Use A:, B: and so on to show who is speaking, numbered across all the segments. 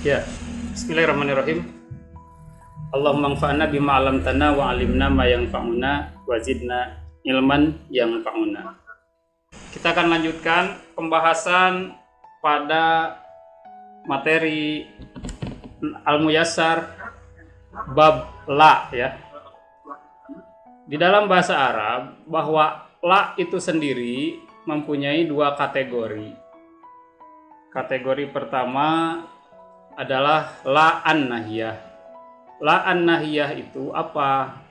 A: Ya, bismillahirrahmanirrahim. Allahumma anfa'na bima 'allamtana wa 'allimna ma yanfa'una wa zidna ilman yanfa'una. Kita akan lanjutkan pembahasan pada materi Al-Muyassar bab la ya. Di dalam bahasa Arab bahwa la itu sendiri mempunyai dua kategori. Kategori pertama adalah la an-nahiyah. La an-nahiyah itu apa?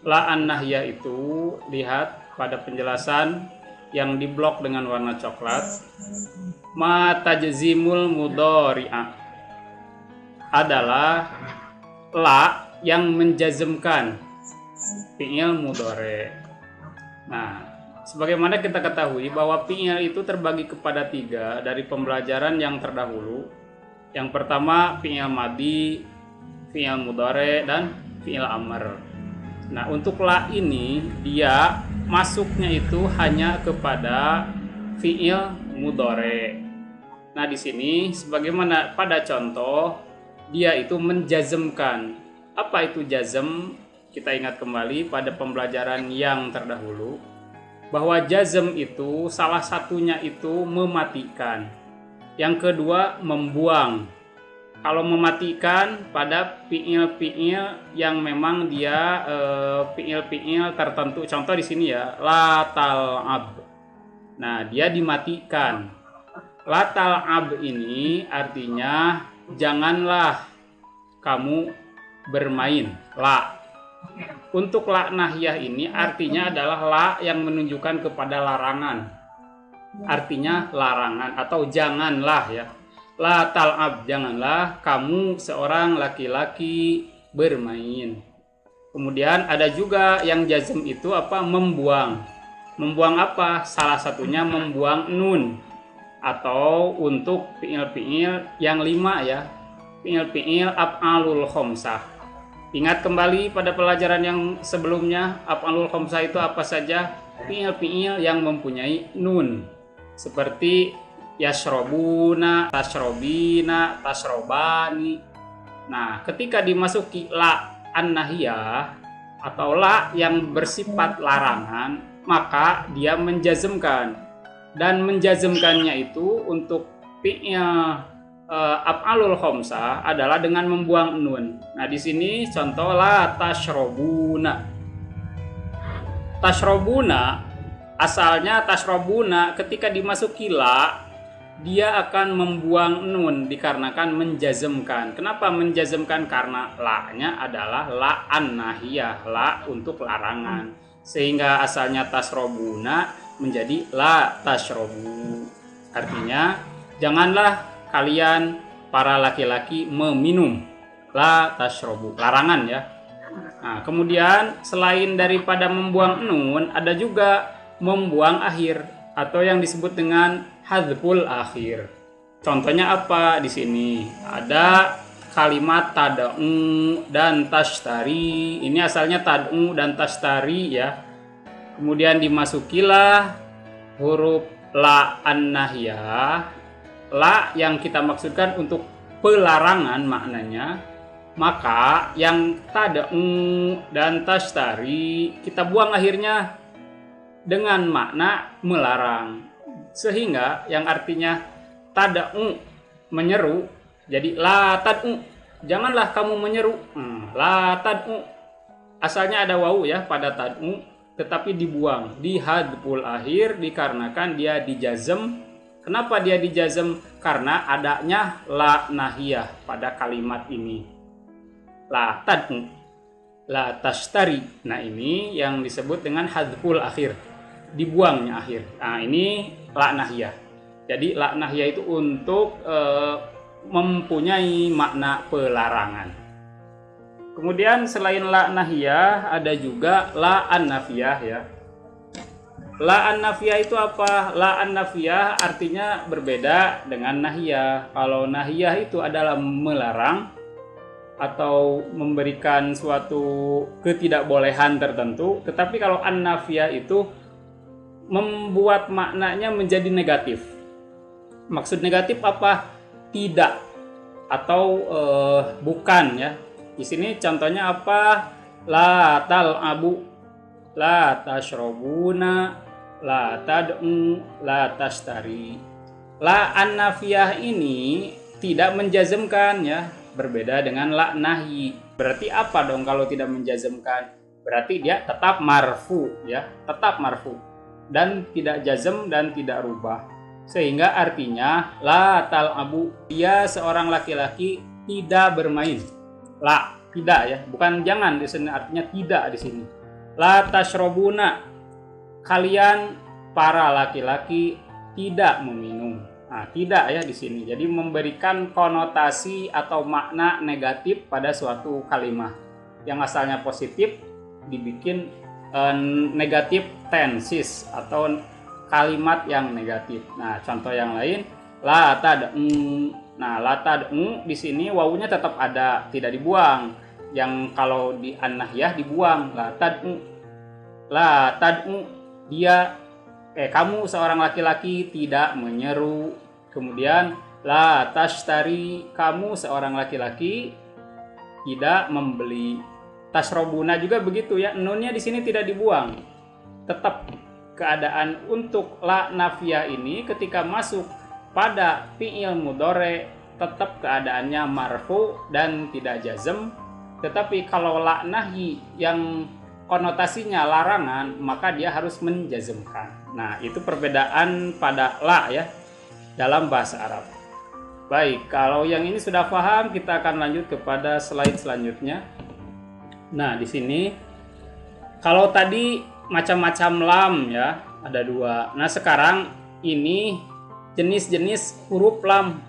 A: La an-nahiyah itu lihat pada penjelasan yang diblok dengan warna coklat. Ma tajzimul mudhari'a adalah la yang menjazmkan fi'il mudhari'. Nah, sebagaimana kita ketahui bahwa fi'il itu terbagi kepada tiga dari pembelajaran yang terdahulu. Yang pertama fi'il madhi, fi'il mudhari' dan fi'il amr. Nah, untuk la ini dia masuknya itu hanya kepada fi'il mudhari'. Nah, di sini sebagaimana pada contoh dia itu menjazmkan. Apa itu jazm? Kita ingat kembali pada pembelajaran yang terdahulu bahwa jazm itu salah satunya itu mematikan. Yang kedua membuang. Kalau mematikan pada fiil-fiil yang memang dia fiil-fiil tertentu. Contoh di sini ya, la tal'ab. Nah, dia dimatikan. La tal'ab ini artinya janganlah kamu bermain. La. Untuk la nahiyah ini artinya adalah la yang menunjukkan kepada larangan. Artinya larangan atau janganlah ya. La tal'ab, janganlah kamu seorang laki-laki bermain. Kemudian ada juga yang jazm itu apa? Membuang. Membuang apa? Salah satunya membuang nun. Atau untuk fi'il-fi'il yang 5 ya. Fi'il-fi'il af'alul khamsah. Ingat kembali pada pelajaran yang sebelumnya, af'alul khamsah itu apa saja? Fi'il-fi'il yang mempunyai nun. Seperti yashrobuna, tashrobina, tashrobani. Nah, ketika dimasuki la an-nahiyah atau la yang bersifat larangan, maka dia menjazmkan. Dan menjazmkannya itu untuk fi'il af'alul khamsah adalah dengan membuang nun. Nah, di sini contoh la tashrobuna. Tashrobuna asalnya tashrobuna ketika dimasuki la dia akan membuang nun dikarenakan menjazmkan. Kenapa menjazmkan? Karena la-nya adalah la an-nahiyah, la untuk larangan. Sehingga asalnya tashrobuna menjadi la tashrobu. Artinya janganlah kalian para laki-laki meminum. La tashrobu, larangan ya. Nah, kemudian selain daripada membuang nun ada juga membuang akhir atau yang disebut dengan hadzful akhir. Contohnya apa di sini? Ada kalimat tad'u dan tashtari. Ini asalnya tad'u dan tashtari ya. Kemudian dimasukilah huruf la an-nahiyah. La yang kita maksudkan untuk pelarangan maknanya. Maka yang tad'u dan tashtari kita buang akhirnya dengan makna melarang, sehingga yang artinya tad'u menyeru jadi la tad'u, janganlah kamu menyeru. La tad'u asalnya ada wawu ya pada tad'u, tetapi dibuang di hadful akhir dikarenakan dia dijazm. Kenapa dia dijazm? Karena adanya la nahiyah pada kalimat ini. La tad'u, la tashtari. Nah, ini yang disebut dengan hadful akhir, dibuangnya akhir. Nah, ini la nahiyah. Jadi la nahiyah itu untuk mempunyai makna pelarangan. Kemudian selain la nahiyah ada juga la an-nafiyah ya. La an-nafiyah itu apa? La an-nafiyah artinya berbeda dengan nahiyah. Kalau nahiyah itu adalah melarang atau memberikan suatu ketidakbolehan tertentu, tetapi kalau an-nafiyah itu membuat maknanya menjadi negatif. Maksud negatif apa? Tidak atau bukan ya. Di sini contohnya apa? La tal'abu, la tashrobuna, la tad'u, la tashtari. La an-nafiyah ini tidak menjazmkan ya, berbeda dengan la nahyi. Berarti apa dong kalau tidak menjazmkan? Berarti dia tetap marfu ya, tetap marfu dan tidak jazm dan tidak rubah. Sehingga artinya la tal'abu, dia seorang laki-laki tidak bermain. La, tidak ya, bukan jangan di sini, artinya tidak di sini. La tashrobuna, kalian para laki-laki tidak meminum. Nah, tidak ya di sini. Jadi memberikan konotasi atau makna negatif pada suatu kalimat. Yang asalnya positif dibikin negatif tenses atau kalimat yang negatif. Nah, contoh yang lain, la tad'u. Nah, la tad'u di sini wawunya tetap ada, tidak dibuang. Yang kalau di an-nahyah dibuang, la tad'u. La tad'u, dia kamu seorang laki-laki tidak menyeru. Kemudian la tashtari, kamu seorang laki-laki tidak membeli. Tashrobuna juga begitu ya, nunnya di sini tidak dibuang. Tetap keadaan untuk la nafiyah ini ketika masuk pada fi'il mudhari tetap keadaannya marfu dan tidak jazm. Tetapi kalau la nahyi yang konotasinya larangan, maka dia harus menjazmkan. Nah, itu perbedaan pada la ya dalam bahasa Arab. Baik, kalau yang ini sudah paham, kita akan lanjut kepada slide selanjutnya. Nah, di sini kalau tadi macam-macam lam ya, ada dua. Nah, sekarang ini jenis-jenis huruf lam.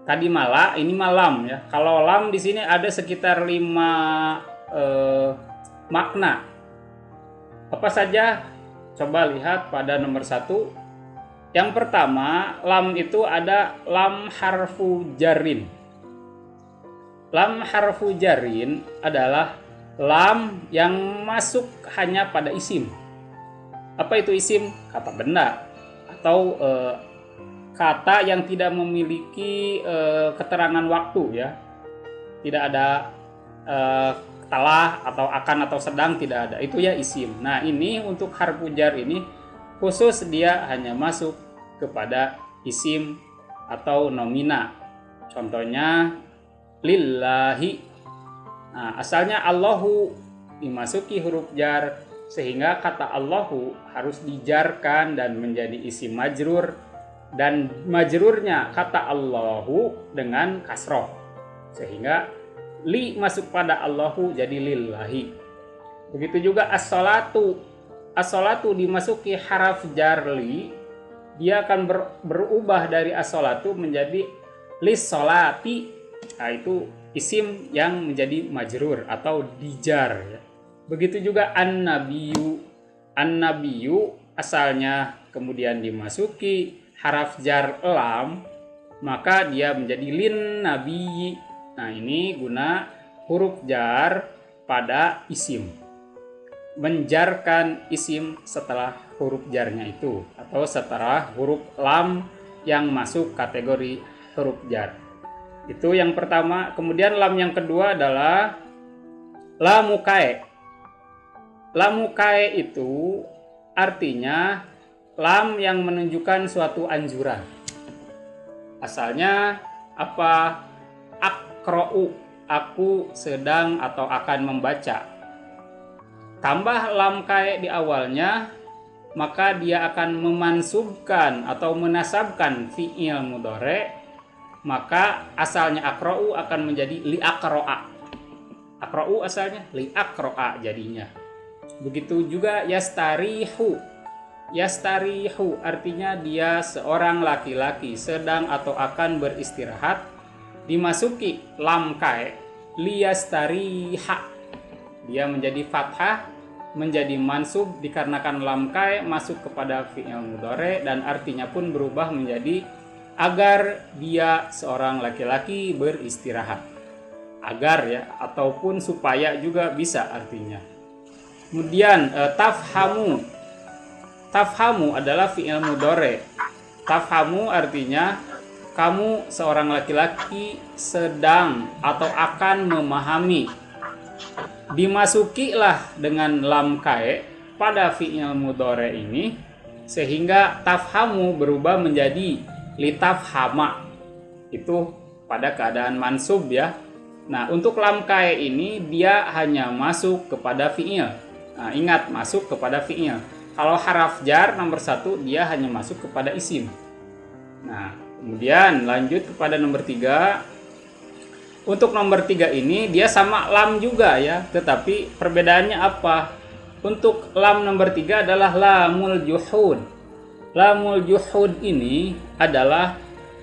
A: Tadi mala, ini malam ya. Kalau lam di sini ada sekitar 5 makna. Apa saja? Coba lihat pada nomor 1. Yang pertama, lam itu ada lam harfu jarin. Lam harfu jarin adalah lam yang masuk hanya pada isim. Apa itu isim? Kata benda atau kata yang tidak memiliki keterangan waktu ya. Tidak ada telah atau akan atau sedang, tidak ada. Itu ya isim. Nah, ini untuk harfu jar ini khusus dia hanya masuk kepada isim atau nomina. Contohnya lillahi. Nah, asalnya Allahu dimasuki huruf jar sehingga kata Allahu harus dijarkan dan menjadi isim majrur, dan majrurnya kata Allahu dengan kasroh sehingga li masuk pada Allahu jadi lillahi. Begitu juga as-salatu. As-salatu dimasuki haraf jar li, dia akan berubah dari as-salatu menjadi lis-salati. Nah, itu isim yang menjadi majrur atau dijar ya. Begitu juga an-nabiyyu. An-nabiyyu asalnya kemudian dimasuki haraf jar lam, maka dia menjadi lin nabiyyi. Nah, ini guna huruf jar pada isim. Menjarkan isim setelah huruf jarnya itu atau setelah huruf lam yang masuk kategori huruf jar. Itu yang pertama. Kemudian lam yang kedua adalah lamukae. Lamukae itu artinya lam yang menunjukkan suatu anjuran. Asalnya apa? Akra'u, aku sedang atau akan membaca. Tambah lam kae di awalnya, maka dia akan memansubkan atau menasabkan fi'il mudhari. Maka asalnya akra'u akan menjadi li akra'a. Akra'u asalnya li akra'a jadinya. Begitu juga yastarihu. Yastarihu artinya dia seorang laki-laki sedang atau akan beristirahat. Dimasuki lam kae liyastariha, dia menjadi fathah, menjadi mansub dikarenakan lam kae masuk kepada fi'il mudhari dan artinya pun berubah menjadi agar dia seorang laki-laki beristirahat. Agar ya, ataupun supaya juga bisa artinya. Kemudian tafhamu. Tafhamu adalah fi'il mudhari. Tafhamu artinya kamu seorang laki-laki sedang atau akan memahami. Dimasukilah dengan lam kae pada fi'il mudhari ini sehingga tafhamu berubah menjadi litafhama. Itu pada keadaan mansub ya. Nah, untuk lam kae ini dia hanya masuk kepada fi'il. Nah, ingat, masuk kepada fi'il. Kalau haraf jar nomor 1 dia hanya masuk kepada isim. Nah, kemudian lanjut kepada nomor 3. Untuk nomor 3 ini dia sama lam juga ya, tetapi perbedaannya apa? Untuk lam nomor 3 adalah lamul juhud. Lamul juhud ini adalah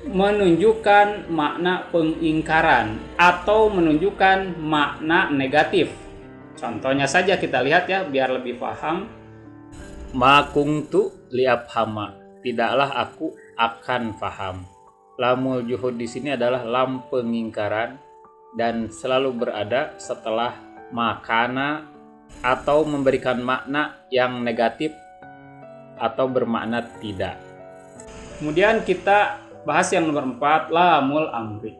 A: menunjukkan makna pengingkaran atau menunjukkan makna negatif. Contohnya saja kita lihat ya biar lebih paham. Ma kuntu liafhama, tidaklah aku akan paham. Lamul juhud di sini adalah lam pengingkaran dan selalu berada setelah makana atau memberikan makna yang negatif atau bermakna tidak. Kemudian kita bahas yang nomor 4, lamul amri.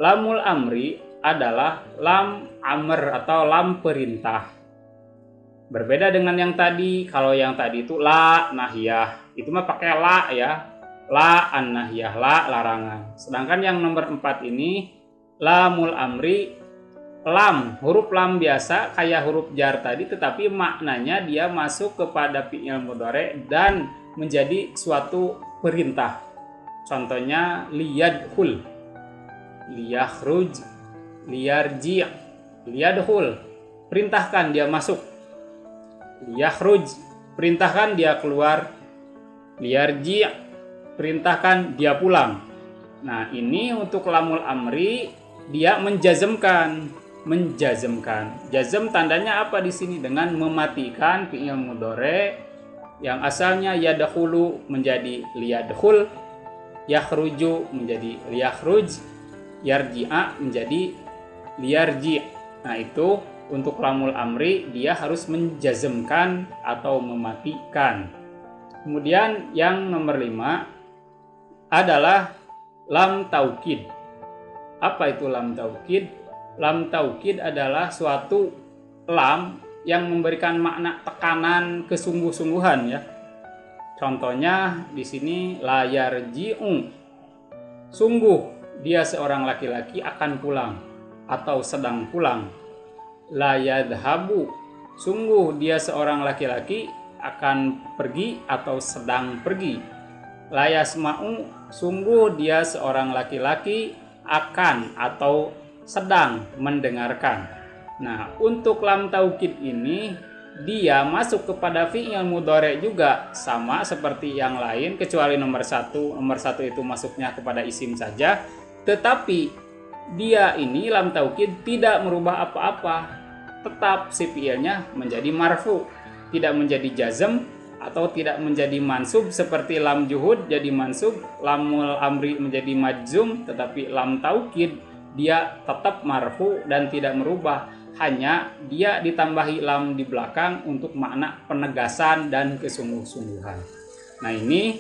A: Lamul amri adalah lam amr atau lam perintah. Berbeda dengan yang tadi. Kalau yang tadi itu la nahiyah, itu mah pakai la ya. La an nahiyah, la larangan. Sedangkan yang nomor 4 ini lamul amri, lam, huruf lam biasa kayak huruf jar tadi, tetapi maknanya dia masuk kepada fi'il mudhari dan menjadi suatu perintah. Contohnya liyadkhul, liyakhruj, liyarji', liyadkhul, perintahkan dia masuk. Liyakhruj, perintahkan dia keluar. Liyarji', perintahkan dia pulang. Nah, ini untuk lamul amri dia menjazmkan. Jazm tandanya apa di sini? Dengan mematikan fi'il mudhari yang asalnya yadkhulu menjadi liyadkhul, yakhruju menjadi liyakhruj, yarji'a menjadi liyarji'. Nah, itu untuk lamul amri dia harus menjazmkan atau mematikan. Kemudian yang nomor 5 adalah lam taukid. Apa itu lam taukid? Lam taukid adalah suatu lam yang memberikan makna tekanan kesungguh-sungguhan ya. Contohnya di sini la yarji'u. Sungguh dia seorang laki-laki akan pulang atau sedang pulang. La yadhabu, sungguh dia seorang laki-laki akan pergi atau sedang pergi. La yasma'u, sungguh dia seorang laki-laki akan atau sedang mendengarkan. Nah, untuk lam taukid ini dia masuk kepada fi'il mudhari juga sama seperti yang lain kecuali nomor 1. Nomor 1 itu masuknya kepada isim saja, tetapi dia ini lam taukid tidak merubah apa-apa. Tetap si fi'ilnya menjadi marfu, tidak menjadi jazm atau tidak menjadi mansub seperti lam juhud jadi mansub, lamul amri menjadi majzum, tetapi lam taukid dia tetap marfu dan tidak merubah, hanya dia ditambahi lam di belakang untuk makna penegasan dan kesungguh-sungguhan. Nah, ini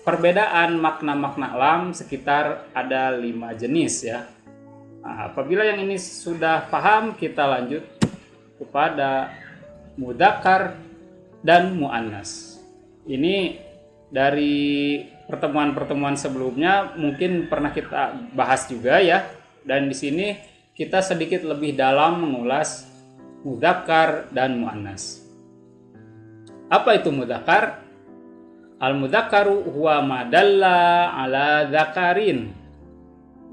A: perbedaan makna-makna lam sekitar ada 5 jenis ya. Nah, apabila yang ini sudah paham, kita lanjut kepada mudzakkar dan muannas. Ini dari pertemuan-pertemuan sebelumnya mungkin pernah kita bahas juga ya. Dan di sini kita sedikit lebih dalam mengulas mudzakkar dan muannas. Apa itu mudzakkar? Al-mudzakkaru huwa ma dalla ala dzakarin.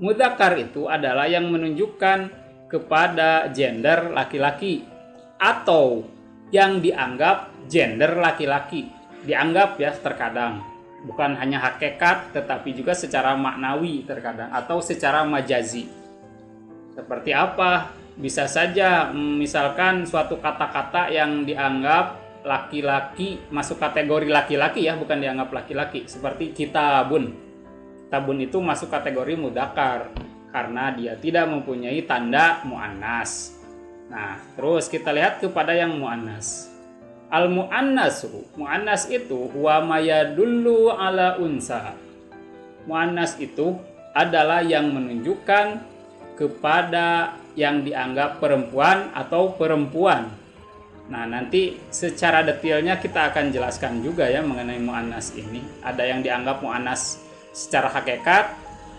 A: Mudzakkar itu adalah yang menunjukkan kepada gender laki-laki atau yang dianggap gender laki-laki. Dianggap ya terkadang, bukan hanya hakikat tetapi juga secara maknawi terkadang atau secara majazi. Seperti apa? Bisa saja misalkan suatu kata-kata yang dianggap laki-laki, masuk kategori laki-laki ya, bukan dianggap laki-laki, seperti kitabun. Kitabun itu masuk kategori mudzakkar karena dia tidak mempunyai tanda muannas. Nah, terus kita lihat kepada yang muannas. Al muannasu, muannas itu huwa mayadullu ala unsa. muannas itu adalah yang menunjukkan kepada yang dianggap perempuan atau perempuan. Nah, nanti secara detailnya kita akan jelaskan juga ya mengenai muannas ini. Ada yang dianggap muannas secara hakikat,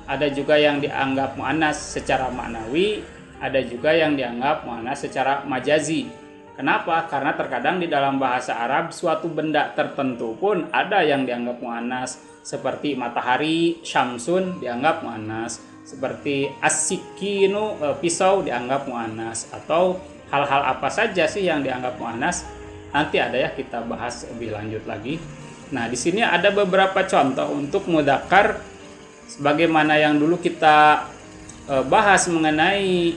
A: ada juga yang dianggap muannas secara maknawi, ada juga yang dianggap muannas secara majazi. Kenapa? Karena terkadang di dalam bahasa Arab suatu benda tertentu pun ada yang dianggap muannas, seperti matahari, syamsun dianggap muannas, seperti as-sikinu, pisau dianggap muannas, atau hal-hal apa saja sih yang dianggap muannas. Nanti ada ya kita bahas lebih lanjut lagi. Nah, di sini ada beberapa contoh untuk mudzakkar sebagaimana yang dulu kita bahas mengenai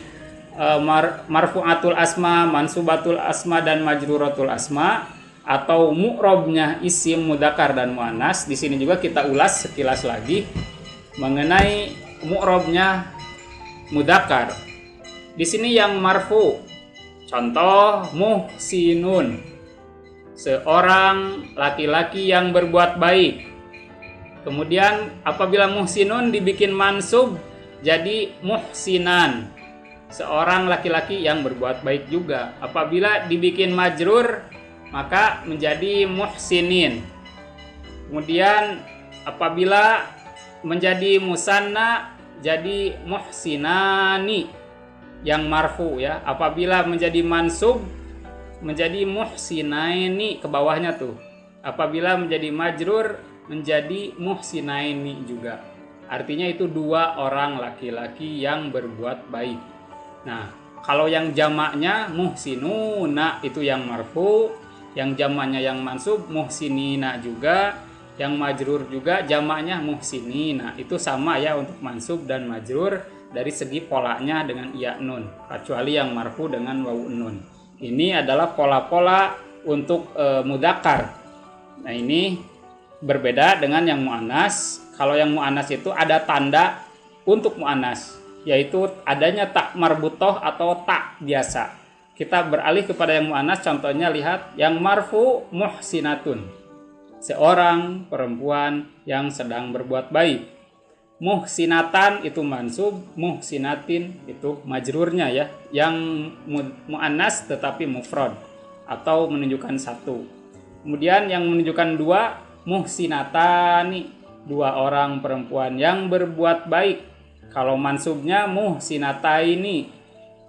A: marfu'atul asma, mansubatul asma, dan majruratul asma, atau mu'robnya isim mudzakkar dan muannas. Di sini juga kita ulas sekilas lagi mengenai mu'robnya mudzakkar. Di sini yang marfu, contoh muhsinun, seorang laki-laki yang berbuat baik. Kemudian apabila muhsinun dibikin mansub jadi muhsinan, seorang laki-laki yang berbuat baik juga. Apabila dibikin majrur maka menjadi muhsinin. Kemudian apabila menjadi musanna jadi muhsinani yang marfu ya. Apabila menjadi mansub menjadi muhsinaini, ke bawahnya tuh. Apabila menjadi majrur menjadi muhsinaini juga. Artinya itu dua orang laki-laki yang berbuat baik. Nah, kalau yang jamaknya muhsinuna itu yang marfu, yang jamaknya yang mansub muhsinina juga, yang majrur juga jamaknya muhsinina. Itu sama ya untuk mansub dan majrur dari segi polanya dengan ya nun, kecuali yang marfu dengan wawu nun. Ini adalah pola-pola untuk mudzakkar. Nah, ini berbeda dengan yang muannas. Kalau yang muannas itu ada tanda untuk muannas, yaitu adanya tak marbutoh atau tak biasa. Kita beralih kepada yang muannas, contohnya lihat yang marfu muhsinatun, seorang perempuan yang sedang berbuat baik. Muhsinatan itu mansub, muhsinatin itu majrurnya ya, yang muannas tetapi mufrad atau menunjukkan satu. Kemudian yang menunjukkan dua, muhsinatani, dua orang perempuan yang berbuat baik. Kalau mansubnya muhsinataini,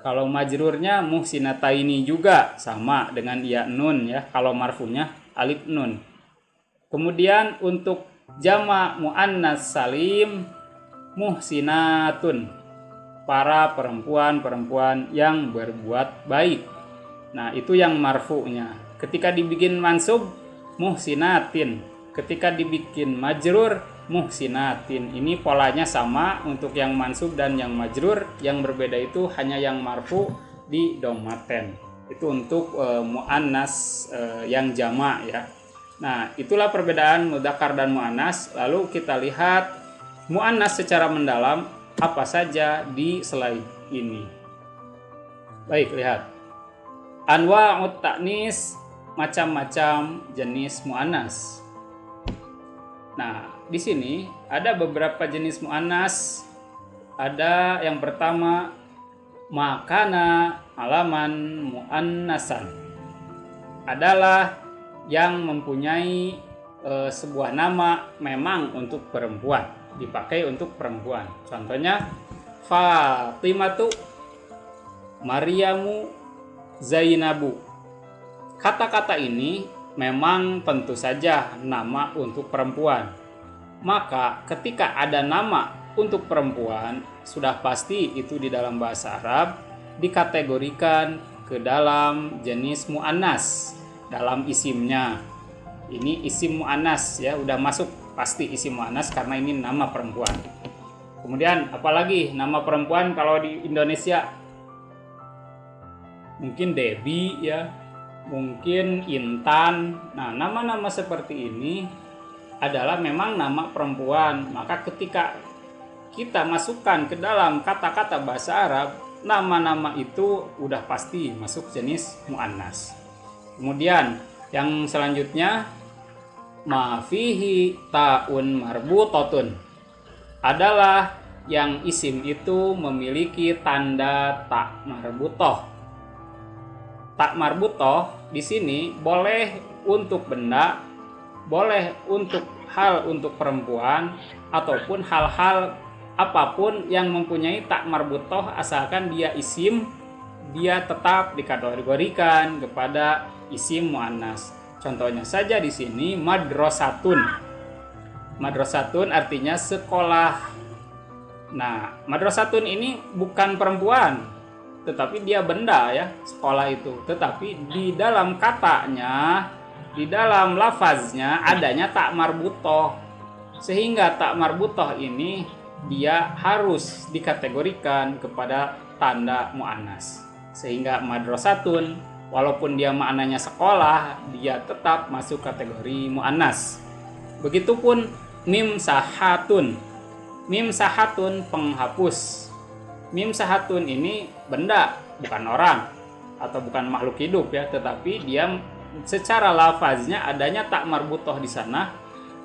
A: kalau majrurnya muhsinataini juga, sama dengan ya nun ya. Kalau marfunya alif nun. Kemudian untuk jamak muannas salim muhsinatun, para perempuan-perempuan yang berbuat baik. Nah, itu yang marfu'nya. Ketika dibikin mansub muhsinatin, ketika dibikin majrur muhsinatin. Ini polanya sama untuk yang mansub dan yang majrur. Yang berbeda itu hanya yang marfu di dhammaten. Itu untuk muannas yang jamak ya. Nah, itulah perbedaan mudzakkar dan muannas. Lalu kita lihat muannas secara mendalam apa saja di slide ini. Baik, lihat. Anwa'ut ta'nis, macam-macam jenis muannas. Nah, di sini ada beberapa jenis muannas. Ada yang pertama makana alaman muannasan. Adalah yang mempunyai sebuah nama memang untuk perempuan, dipakai untuk perempuan. Contohnya Fatimatu, Maryamu, Zainabu. Kata-kata ini memang tentu saja nama untuk perempuan. Maka ketika ada nama untuk perempuan, sudah pasti itu di dalam bahasa Arab dikategorikan ke dalam jenis muannas dalam isimnya. Ini isim muannas ya, udah masuk pasti isim muannas karena ini nama perempuan. Kemudian apalagi nama perempuan kalau di Indonesia? Mungkin Debbie ya, mungkin Intan. Nah, nama-nama seperti ini adalah memang nama perempuan. Maka ketika kita masukkan ke dalam kata-kata bahasa Arab, nama-nama itu udah pasti masuk jenis muannas. Kemudian yang selanjutnya ma fihi ta'un marbutotun. adalah yang isim itu memiliki tanda tak marbutoh. Tak marbutoh di sini boleh untuk benda, boleh untuk hal untuk perempuan, ataupun hal-hal apapun yang mempunyai tak marbutoh asalkan dia isim, dia tetap dikategorikan kepada isim muannas. Contohnya saja di sini madrasatun. Madrasatun artinya sekolah. Nah, madrasatun ini bukan perempuan, tetapi dia benda ya, sekolah itu. Tetapi di dalam katanya, di dalam lafaznya adanya tak marbutoh. Sehingga tak marbutoh ini dia harus dikategorikan kepada tanda muannas. Sehingga madrasatun walaupun dia maknanya sekolah, dia tetap masuk kategori muannas. Begitupun mim sahatun. Mim sahatun penghapus. Mim sahatun ini benda, bukan orang atau bukan makhluk hidup ya, tetapi dia secara lafaznya adanya tak marbutoh di sana.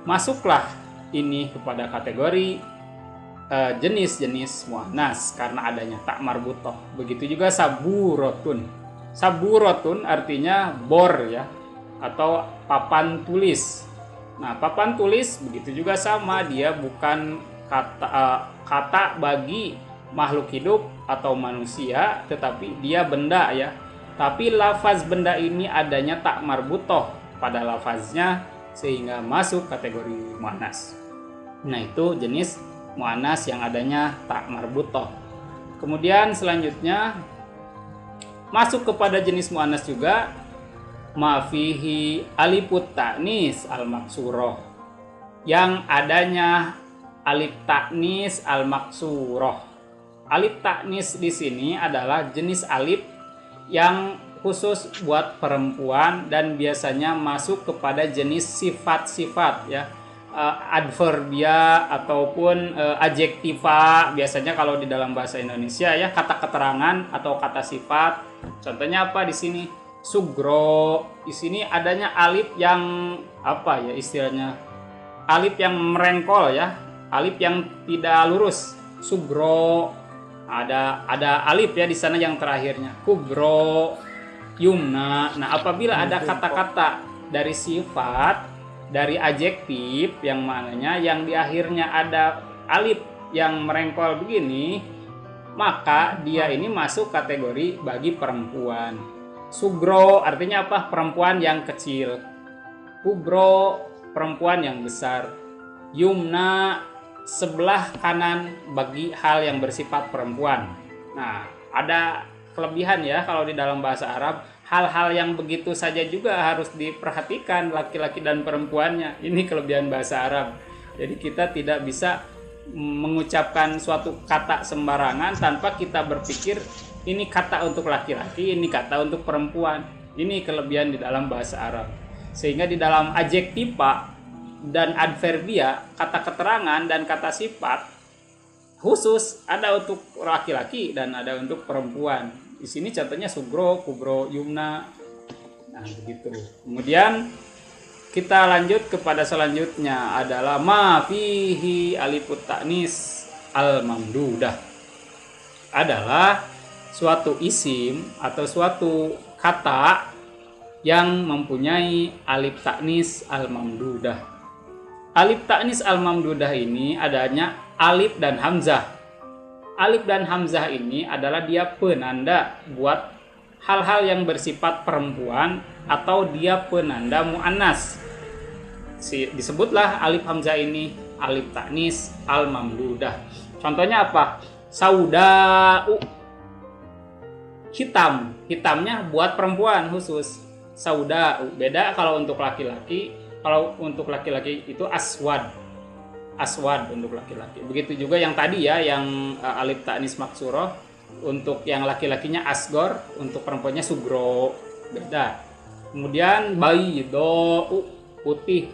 A: Masuklah ini kepada kategori jenis-jenis muannas karena adanya tak marbutoh. Begitu juga saburotun. Saburotun artinya bor ya, atau papan tulis. Nah, papan tulis begitu juga sama, dia bukan kata bagi makhluk hidup atau manusia, tetapi dia benda ya. Tapi lafaz benda ini adanya tak marbutoh pada lafaznya sehingga masuk kategori muannas. Nah, itu jenis muannas yang adanya tak marbutoh. Kemudian selanjutnya masuk kepada jenis muannas juga ma fihi alifut ta'nis al-maksuroh, yang adanya alif ta'nis al-maksuroh. Alif ta'nis di sini adalah jenis alif yang khusus buat perempuan dan biasanya masuk kepada jenis sifat-sifat ya, adverbia ataupun adjektiva. Biasanya kalau di dalam bahasa Indonesia ya, kata keterangan atau kata sifat. Contohnya apa di sini? Sugro. Di sini adanya alif yang apa ya istilahnya? Alif yang merengkol ya, alif yang tidak lurus. Sugro. Ada alif ya di sana yang terakhirnya. Kubro, yumna. Nah, apabila ada kata-kata dari sifat, dari adjektif yang maknanya yang di akhirnya ada alif yang merengkol begini, maka dia ini masuk kategori bagi perempuan. Sugro artinya apa? Perempuan yang kecil. Kubro, perempuan yang besar. Yumna, sebelah kanan bagi hal yang bersifat perempuan. Nah, ada kelebihan ya kalau di dalam bahasa Arab, hal-hal yang begitu saja juga harus diperhatikan laki-laki dan perempuannya. Ini kelebihan bahasa Arab. Jadi kita tidak bisa mengucapkan suatu kata sembarangan tanpa kita berpikir ini kata untuk laki-laki, ini kata untuk perempuan. Ini kelebihan di dalam bahasa Arab. Sehingga di dalam adjektiva dan adverbia, kata keterangan dan kata sifat khusus ada untuk laki-laki dan ada untuk perempuan. Di sini contohnya sugro, kubro, yumna. Nah, begitu. Kemudian kita lanjut kepada selanjutnya adalah ma fihi alifut ta'nis al-mamdudah. Adalah suatu isim atau suatu kata yang mempunyai alif ta'nis al-mamdudah. Alif ta'nis al-mamdudah ini adanya alif dan hamzah. Alif dan hamzah ini adalah dia penanda buat hal-hal yang bersifat perempuan atau dia penanda muannas. Disebutlah alif hamzah ini alif ta'nis al-mamdudah. Contohnya apa? Sauda'u, hitam. Hitamnya buat perempuan khusus. Sauda'u. Beda kalau untuk laki-laki. Kalau untuk laki-laki itu aswad. Aswad untuk laki-laki. Begitu juga yang tadi ya, yang alif ta'nis maksuroh. Untuk yang laki-lakinya asgor, untuk perempuannya sugro. Beda. Kemudian baydo'u, putih.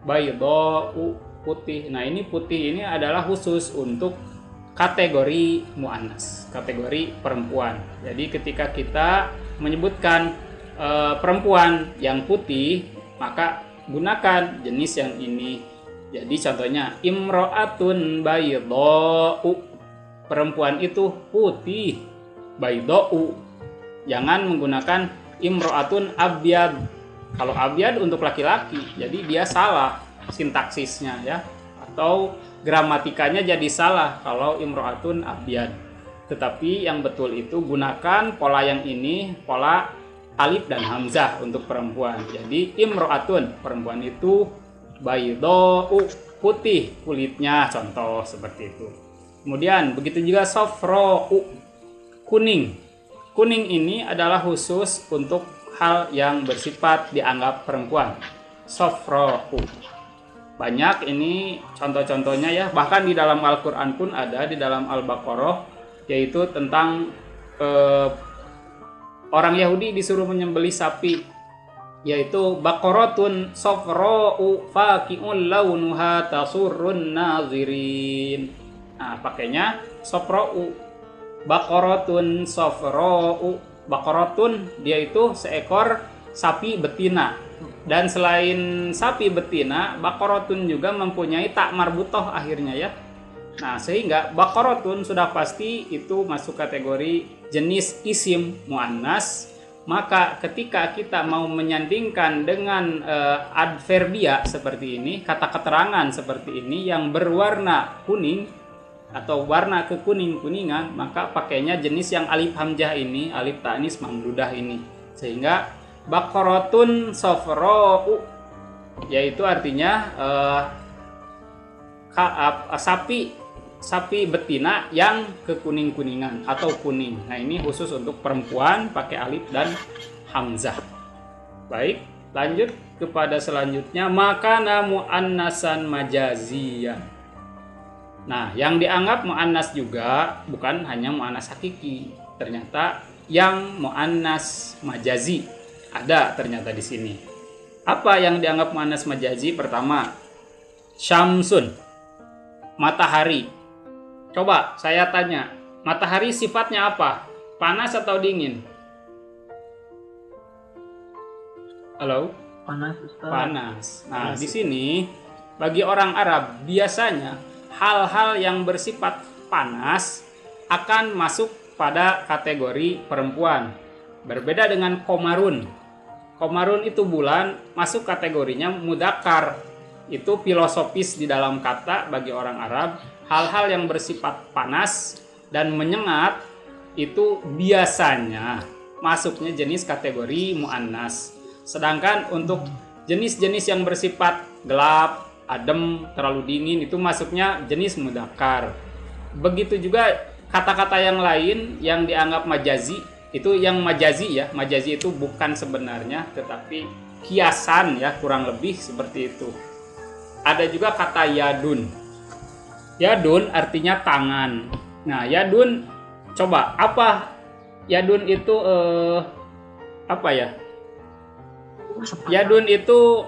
A: Baydo'u, putih. Nah, ini putih ini adalah khusus untuk kategori muannas, kategori perempuan. Jadi ketika kita menyebutkan perempuan yang putih, maka gunakan jenis yang ini. Jadi contohnya imro'atun baydha'u, perempuan itu putih. Baydha'u, jangan menggunakan imro'atun abyad. Kalau abyad untuk laki-laki, jadi dia salah sintaksisnya ya, atau gramatikanya jadi salah kalau imro'atun abyad. Tetapi yang betul itu gunakan pola yang ini, pola alif dan hamzah untuk perempuan. Jadi imro'atun, perempuan itu, baydha'u, putih kulitnya, contoh seperti itu. Kemudian begitu juga safra'u, kuning. Kuning ini adalah khusus untuk hal yang bersifat dianggap perempuan. Safra'u. Banyak ini contoh-contohnya ya, bahkan di dalam Al-Qur'an pun ada, di dalam Al-Baqarah, yaitu tentang orang Yahudi disuruh menyembelih sapi, yaitu baqaratun safra'u faqi'un launuha tasurrun nazirin. Nah, pakainya safra'u, baqaratun safra'u. Baqaratun dia itu seekor sapi betina. Dan selain sapi betina, baqaratun juga mempunyai tak marbutoh akhirnya ya. Nah, sehingga baqaratun sudah pasti itu masuk kategori jenis isim muannas. Maka ketika kita mau menyandingkan dengan adverbia seperti ini, kata keterangan seperti ini yang berwarna kuning atau warna kekuning-kuningan, maka pakainya jenis yang alif hamzah ini, alif ta'nis mamdudah ini. Sehingga baqaratun safra'u, yaitu artinya sapi betina yang kekuning-kuningan atau kuning. Nah, ini khusus untuk perempuan pakai alif dan hamzah. Baik, lanjut kepada selanjutnya, makana muannasan majaziyan. Nah, yang dianggap muannas juga bukan hanya muannas hakiki. Ternyata yang muannas majazi ada ternyata di sini. Apa yang dianggap muannas majazi? Pertama, syamsun, matahari. Coba saya tanya, matahari sifatnya apa? Panas atau dingin? Halo?
B: Panas, Ustaz.
A: Panas. Nah, di sini bagi orang Arab biasanya hal-hal yang bersifat panas akan masuk pada kategori perempuan. Berbeda dengan komarun. Komarun itu bulan, masuk kategorinya mudzakkar. Itu filosofis di dalam kata bagi orang Arab. Hal-hal yang bersifat panas dan menyengat itu biasanya masuknya jenis kategori muannas. Sedangkan untuk jenis-jenis yang bersifat gelap, adem, terlalu dingin itu masuknya jenis mudzakkar. Begitu juga kata-kata yang lain yang dianggap majazi, itu yang majazi ya. Majazi itu bukan sebenarnya tetapi kiasan ya, kurang lebih seperti itu. Ada juga kata yadun. Yadun artinya tangan. Nah, yadun, coba apa yadun itu apa ya? Yadun itu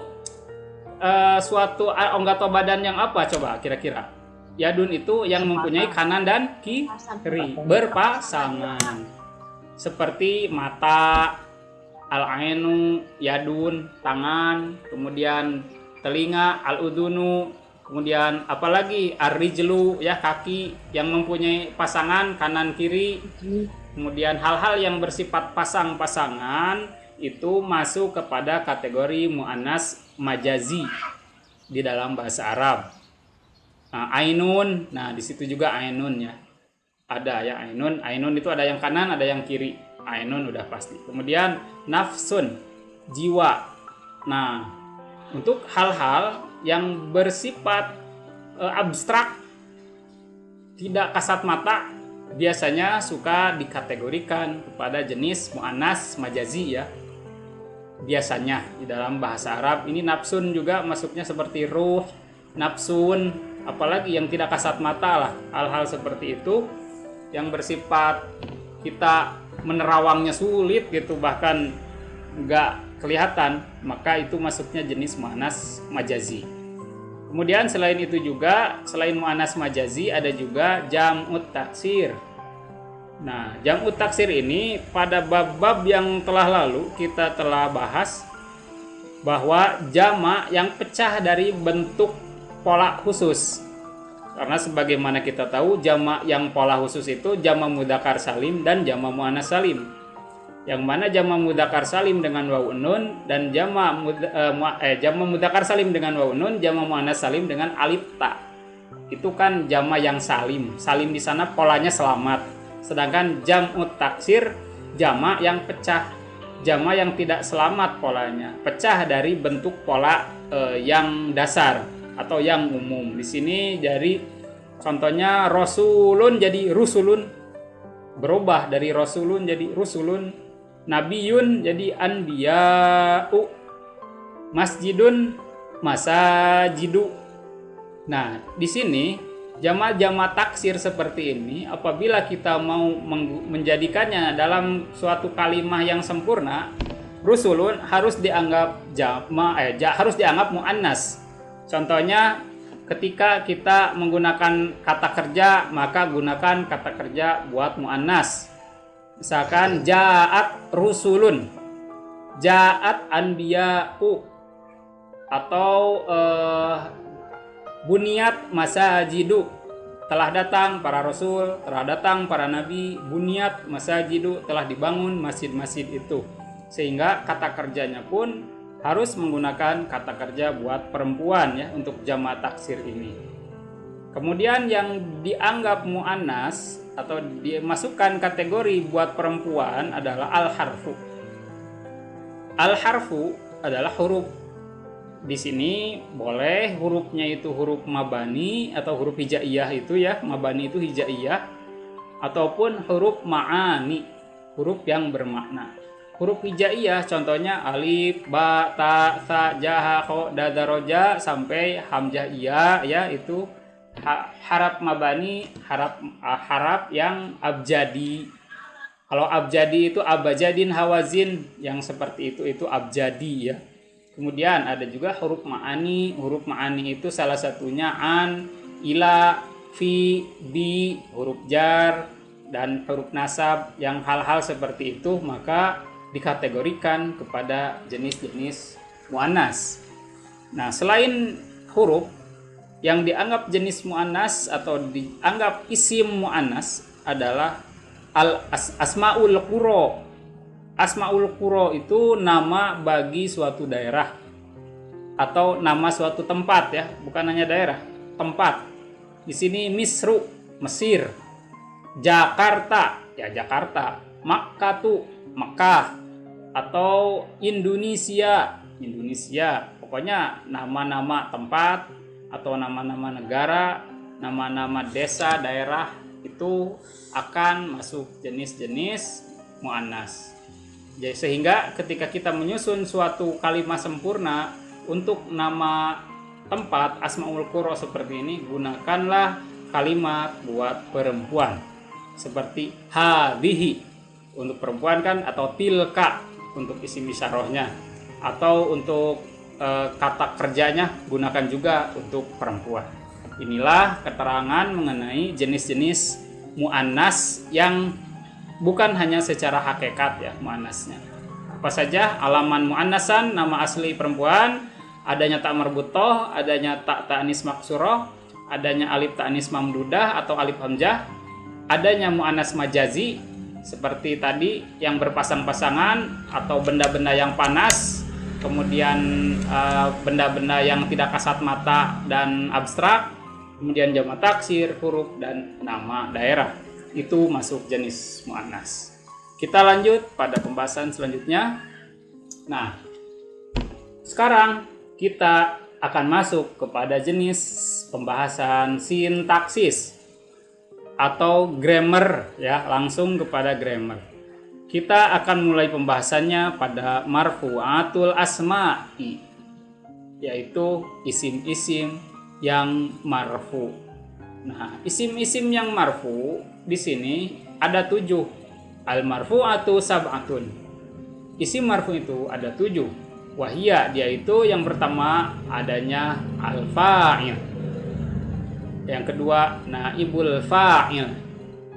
A: suatu anggota badan yang apa coba kira-kira? Yadun itu yang mempunyai kanan dan kiri, berpasangan. Seperti mata, al-ainu, yadun, tangan, kemudian telinga, al-udunu, kemudian apalagi ar-rijlu ya, kaki yang mempunyai pasangan kanan kiri. Kemudian hal-hal yang bersifat pasang-pasangan itu masuk kepada kategori muannas majazi di dalam bahasa Arab. Nah, ainun, nah di situ juga ainun ya. Ada ya ainun. Ainun itu ada yang kanan, ada yang kiri. Ainun udah pasti. Kemudian nafsun, jiwa. Nah, untuk hal-hal yang bersifat abstrak, tidak kasat mata, biasanya suka dikategorikan kepada jenis muannas majazi ya. Biasanya di dalam bahasa Arab ini nafsun juga masuknya seperti ruh, nafsun, apalagi yang tidak kasat mata lah, hal-hal seperti itu yang bersifat kita menerawangnya sulit gitu, bahkan nggak kelihatan, maka itu masuknya jenis muannas majazi. Kemudian selain itu juga, selain muannas majazi ada juga jam'ut taksir. Nah, jam'ut taksir ini pada bab-bab yang telah lalu kita telah bahas bahwa jama' yang pecah dari bentuk pola khusus. Karena sebagaimana kita tahu jamak yang pola khusus itu jamak mudzakkar salim dan jamak muannats salim. Yang mana jamak mudzakkar salim dengan wawu nun dan jamak mudzakkar salim dengan wawu nun, jamak muannats salim dengan alif ta. Itu kan jamak yang salim. Salim di sana polanya selamat. Sedangkan jam'ut taksir jamak yang pecah. Jamak yang tidak selamat polanya, pecah dari bentuk pola yang dasar atau yang umum. Di sini jadi contohnya rasulun jadi rusulun, berubah dari rasulun jadi rusulun, nabiyun jadi anbiya'u, masjidun masajidu. Nah, di sini jamak-jamak taksir seperti ini apabila kita mau menjadikannya dalam suatu kalimat yang sempurna, rusulun harus dianggap harus dianggap muannas. Contohnya ketika kita menggunakan kata kerja, maka gunakan kata kerja buat muannas. Misalkan ja'at rusulun, ja'at anbiya'u, atau buniyat masajidu, telah datang para rasul, telah datang para nabi, buniyat masajidu, telah dibangun masjid-masjid itu. Sehingga kata kerjanya pun harus menggunakan kata kerja buat perempuan ya untuk jamak taksir ini. Kemudian yang dianggap muannas atau dimasukkan kategori buat perempuan adalah al-harfu. Al-harfu adalah huruf. Di sini boleh hurufnya itu huruf mabani atau huruf hijaiyah itu ya, mabani itu hijaiyah, ataupun huruf ma'ani, huruf yang bermakna. Huruf hijaiyah contohnya alif, ba, ta, sa, ja, ha, kho, da, da, roja sampai hamzah iya ya, itu harap mabani, harap yang abjadi. Kalau abjadi itu abajadin hawazin, yang seperti itu abjadi ya. Kemudian ada juga huruf ma'ani. Huruf ma'ani itu salah satunya an, ila, fi, bi, huruf jar, dan huruf nasab. Yang hal-hal seperti itu maka dikategorikan kepada jenis-jenis muannas. Nah, selain huruf yang dianggap jenis muannas atau dianggap isim muannas adalah asmaul qura. Asmaul qura itu nama bagi suatu daerah atau nama suatu tempat ya, bukan hanya daerah, tempat. Di sini Misru, Mesir, Jakarta, ya Jakarta, Makkatu, Makkah, atau Indonesia, Indonesia. Pokoknya nama-nama tempat atau nama-nama negara, nama-nama desa, daerah itu akan masuk jenis-jenis muannas. Jadi sehingga ketika kita menyusun suatu kalimat sempurna untuk nama tempat asmaul qura seperti ini, gunakanlah kalimat buat perempuan seperti hadhihi untuk perempuan kan, atau tilka untuk isim isyarahnya, atau untuk kata kerjanya gunakan juga untuk perempuan. Inilah keterangan mengenai jenis-jenis muannas yang bukan hanya secara hakikat ya muannasnya. Apa saja? Alaman muannasan, nama asli perempuan, adanya tak marbutoh, adanya tak ta'anis maksurah, adanya alif ta'anis mamdudah atau alif hamzah, adanya muannas majazi seperti tadi yang berpasang-pasangan atau benda-benda yang panas, kemudian benda-benda yang tidak kasat mata dan abstrak, kemudian jamak taksir, huruf, dan nama daerah. Itu masuk jenis muannas. Kita lanjut pada pembahasan selanjutnya. Nah, sekarang kita akan masuk kepada jenis pembahasan sintaksis atau grammar ya, langsung kepada grammar. Kita akan mulai pembahasannya pada marfu'atul asma'i, yaitu isim-isim yang marfu. Nah, isim-isim yang marfu di sini ada 7. Al-marfu'atu sab'atun. Isim marfu itu ada 7. Wahia, dia itu yang pertama adanya al-fa'il. Yang kedua naibul fa'il.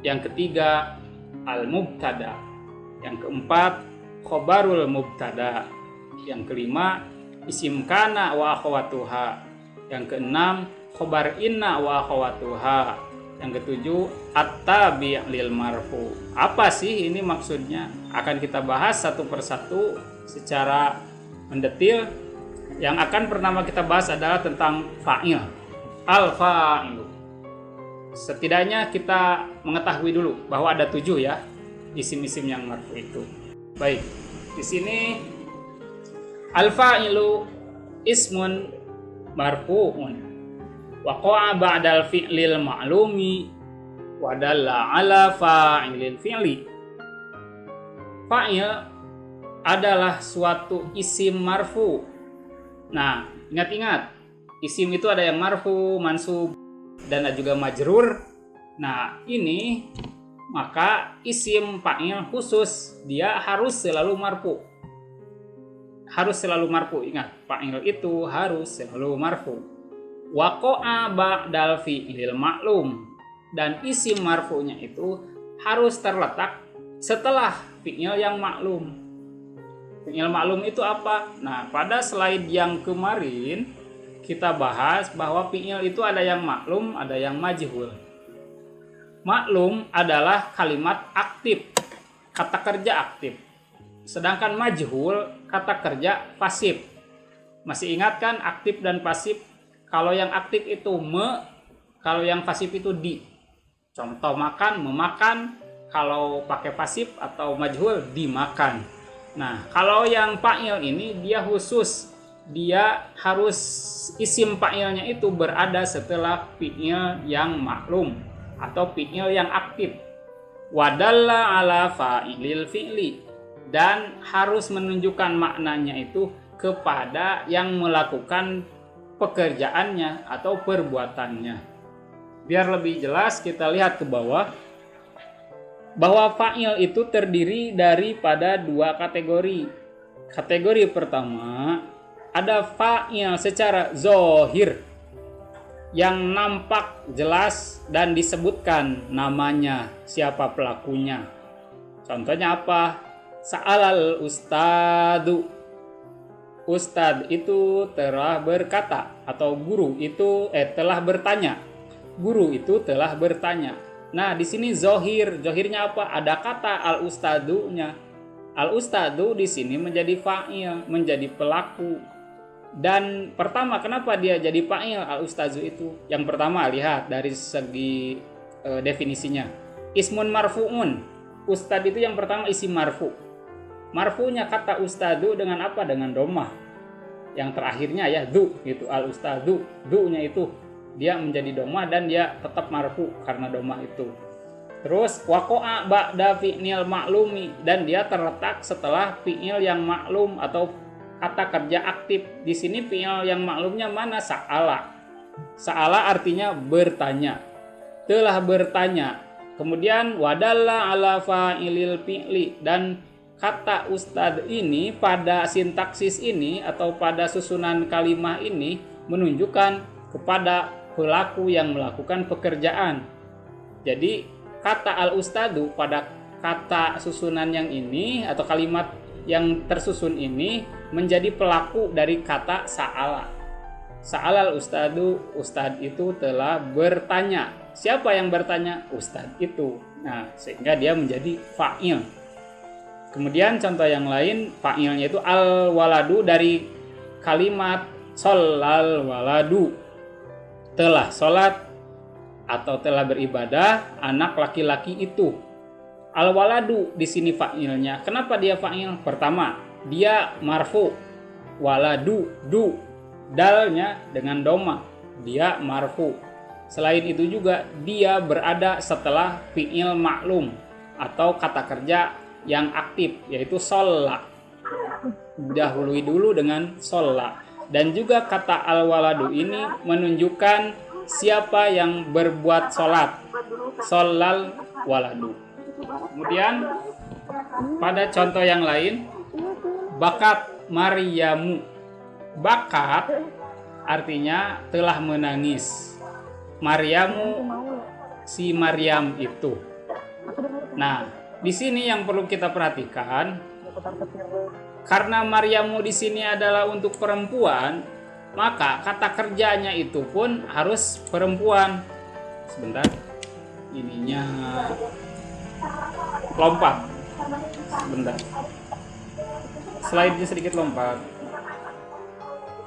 A: Yang ketiga al-mubtada. Yang keempat khobarul mubtada. Yang kelima isim kana wa akhwatuha. Yang keenam, khobar inna wa akhawatuha. Yang ketujuh, at-tabi' lil marfu. Apa sih ini maksudnya? Akan kita bahas satu persatu secara mendetil. Yang akan pertama kita bahas adalah tentang fa'il. Al-fa'ilu. Setidaknya kita mengetahui dulu bahwa ada 7 ya isim-isim yang marfu itu. Baik, di sini al-fa'ilu ismun marfu'un waqa'a ba'dal fi'lil ma'lumi wa dalla 'ala fa'ilil fi'li. Fa'il adalah suatu isim marfu. Nah, ingat-ingat, isim itu ada yang marfu, mansub, dan ada juga majrur. Nah, ini maka isim fa'il khusus dia harus selalu marfu. Harus selalu marfu. Ingat, fa'il itu harus selalu marfu. Waqa'a ba'dal fi'lil ma'lum. Dan isim marfu'nya itu harus terletak setelah fi'il yang maklum. Fi'il maklum itu apa? Nah, pada slide yang kemarin kita bahas bahwa fi'il itu ada yang maklum, ada yang majhul. Maklum adalah kalimat aktif, kata kerja aktif. Sedangkan majhul, kata kerja pasif. Masih ingat kan aktif dan pasif? Kalau yang aktif itu me, kalau yang pasif itu di. Contoh makan, memakan. Kalau pakai pasif atau majhul, dimakan. Nah, kalau yang fa'il ini dia khusus. Dia harus isim fa'ilnya itu berada setelah fi'il yang maklum atau fi'il yang aktif. Wadalla 'ala fa'ilil fi'li, dan harus menunjukkan maknanya itu kepada yang melakukan pekerjaannya atau perbuatannya. Biar lebih jelas kita lihat ke bawah bahwa fa'il itu terdiri daripada 2 kategori. Kategori pertama ada fa'il secara zohir yang nampak jelas dan disebutkan namanya, siapa pelakunya. Contohnya apa? Sa'alal ustadu. Ustad itu telah berkata, atau guru itu telah bertanya. Guru itu telah bertanya. Nah, di sini zohir. Zohirnya apa? Ada kata al-ustadunya. Al-ustadu di sini menjadi fa'il, menjadi pelaku. Dan pertama, kenapa dia jadi fa'il al-ustadu itu? Yang pertama, lihat dari segi definisinya. Ismun marfu'un. Ustad itu yang pertama isim marfu. Marfu'nya kata ustadu dengan apa? Dengan domah. Yang terakhirnya ya du, gitu, al-ustadu. Du-nya itu dia menjadi domah dan dia tetap marfu karena domah itu. Terus waqa'a ba'da fi'il maklumi, dan dia terletak setelah fi'il yang maklum atau kata kerja aktif. Di sini fi'il yang maklumnya mana? Sa'ala. Sa'ala artinya bertanya. Telah bertanya. Kemudian wadalla 'ala fa'ilil fi'li, dan kata ustad ini pada sintaksis ini atau pada susunan kalimat ini menunjukkan kepada pelaku yang melakukan pekerjaan. Jadi kata al-ustadu pada kata susunan yang ini atau kalimat yang tersusun ini menjadi pelaku dari kata sa'ala. Sa'alal ustadu, ustad itu telah bertanya. Siapa yang bertanya? Ustad itu. Nah, sehingga dia menjadi fa'il. Kemudian contoh yang lain, fa'ilnya itu al-waladu dari kalimat sholal waladu. Telah sholat atau telah beribadah anak laki-laki itu. Al-waladu di sini fa'ilnya. Kenapa dia fa'il? Pertama, dia marfu. Waladu, du. Dalnya dengan doma. Dia marfu. Selain itu juga dia berada setelah fi'il maklum atau kata kerja yang aktif, yaitu sholat. Dahului dulu dengan sholat. Dan juga kata al-waladu ini menunjukkan siapa yang berbuat sholat. Sholal waladu. Kemudian pada contoh yang lain, bakat Maryamu. Bakat artinya telah menangis. Maryamu, si Maryam itu. Nah, di sini yang perlu kita perhatikan, karena Maryamu di sini adalah untuk perempuan, maka kata kerjanya itu pun harus perempuan. Sebentar, ininya lompat. Sebentar, slide-nya sedikit lompat.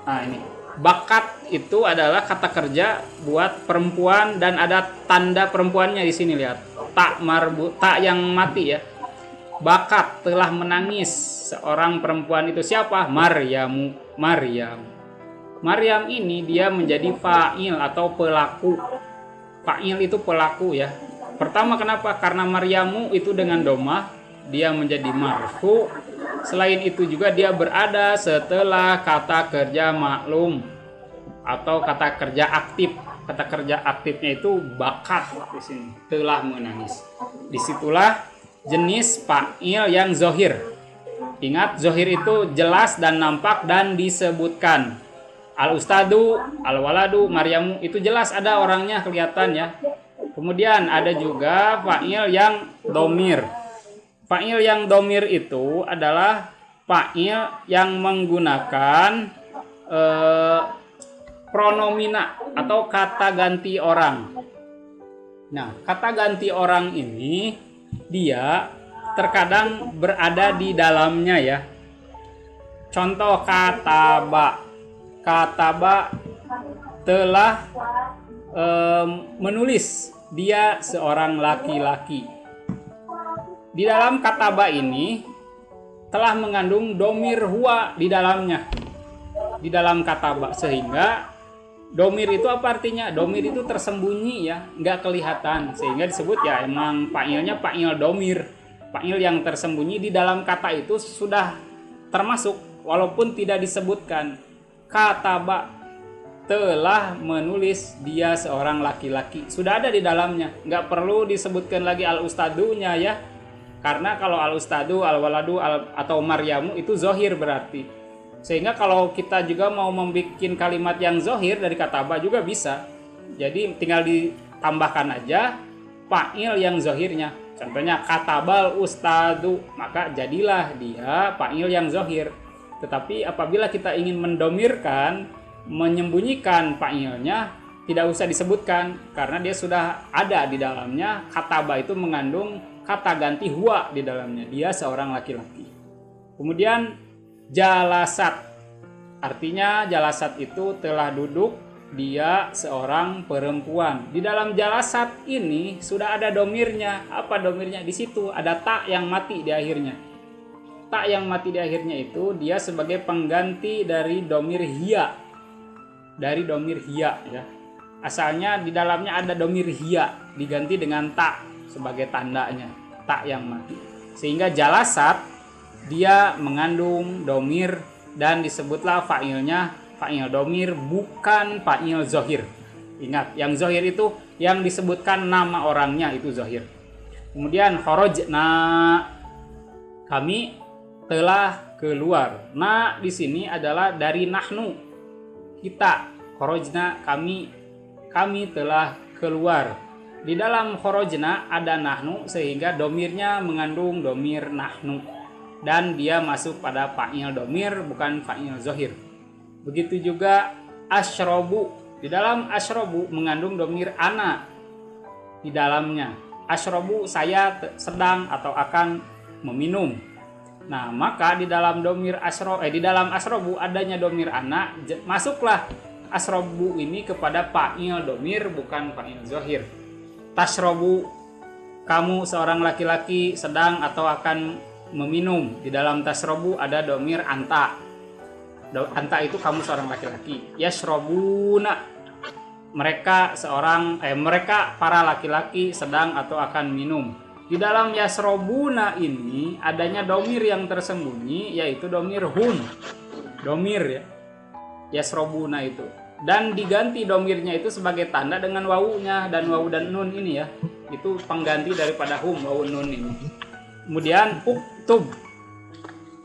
A: Nah, ini bakat itu adalah kata kerja buat perempuan dan ada tanda perempuannya di sini, lihat. Tak yang mati ya. Bakat telah menangis seorang perempuan itu siapa? Maryam. Maryam ini dia menjadi fa'il atau pelaku. Fa'il itu pelaku ya. Pertama kenapa? Karena Maryamu itu dengan domah, dia menjadi marfu. Selain itu juga dia berada setelah kata kerja maklum atau kata kerja aktif. Kata kerja aktifnya itu bakat di sini, telah menangis. Disitulah jenis fa'il yang zohir. Ingat, zohir itu jelas dan nampak dan disebutkan. Al-ustadu, al-waladu, Maryamu itu jelas ada orangnya kelihatan ya. Kemudian ada juga fa'il yang domir. Fa'il yang domir itu adalah fa'il yang menggunakan pronomina atau kata ganti orang. Nah, kata ganti orang ini dia terkadang berada di dalamnya ya. Contoh kataba. Kataba telah menulis, dia seorang laki-laki. Di dalam kataba ini telah mengandung domir huwa di dalamnya. Di dalam kataba, sehingga domir itu apa artinya? Domir itu tersembunyi ya, nggak kelihatan, sehingga disebut ya emang fa'ilnya fa'il domir. Fa'il yang tersembunyi di dalam kata itu sudah termasuk walaupun tidak disebutkan. Kataba telah menulis, dia seorang laki-laki, sudah ada di dalamnya, nggak perlu disebutkan lagi al-ustadunya ya, karena kalau al-ustadu, al-waladu, atau Maryamu itu zohir berarti. Sehingga kalau kita juga mau membuat kalimat yang zohir dari kataba juga bisa. Jadi tinggal ditambahkan aja fa'il yang zohirnya. Contohnya katabal ustadu, maka jadilah dia fa'il yang zohir. Tetapi apabila kita ingin mendomirkan, menyembunyikan fa'ilnya, tidak usah disebutkan karena dia sudah ada di dalamnya. Kataba itu mengandung kata ganti huwa di dalamnya, dia seorang laki-laki. Kemudian jalasat, artinya jalasat itu telah duduk, dia seorang perempuan. Di dalam jalasat ini sudah ada domirnya. Apa domirnya? Di situ ada tak yang mati di akhirnya. Tak yang mati di akhirnya itu dia sebagai pengganti dari domir hiya. Dari domir hiya ya. Asalnya di dalamnya ada domir hiya diganti dengan tak sebagai tandanya, tak yang mati. Sehingga jalasat dia mengandung domir dan disebutlah fa'ilnya fa'il domir, bukan fa'il zohir. Ingat, yang zohir itu yang disebutkan nama orangnya itu zohir. Kemudian kharajna, kami telah keluar. Nah, di sini adalah dari nahnu, kita. Kharajna, kami telah keluar. Di dalam kharajna ada nahnu sehingga domirnya mengandung domir nahnu dan dia masuk pada fa'il domir bukan fa'il zohir. Begitu juga asyrobu, di dalam asyrobu mengandung domir ana di dalamnya. Asyrobu, saya sedang atau akan meminum. Nah, maka di dalam domir di dalam asyrobu adanya domir ana, masuklah asyrobu ini kepada fa'il domir bukan fa'il zohir. Tashrobu, kamu seorang laki-laki sedang atau akan meminum. Di dalam tashrobu ada domir anta. Anta itu kamu seorang laki-laki. Yashrobuna, mereka para laki-laki sedang atau akan minum. Di dalam yashrobuna ini adanya domir yang tersembunyi, yaitu domir hum. Domir ya, yashrobuna itu. Dan diganti domirnya itu sebagai tanda dengan wawunya, dan wawu dan nun ini ya, itu pengganti daripada hum, wawu nun ini. Kemudian uktub.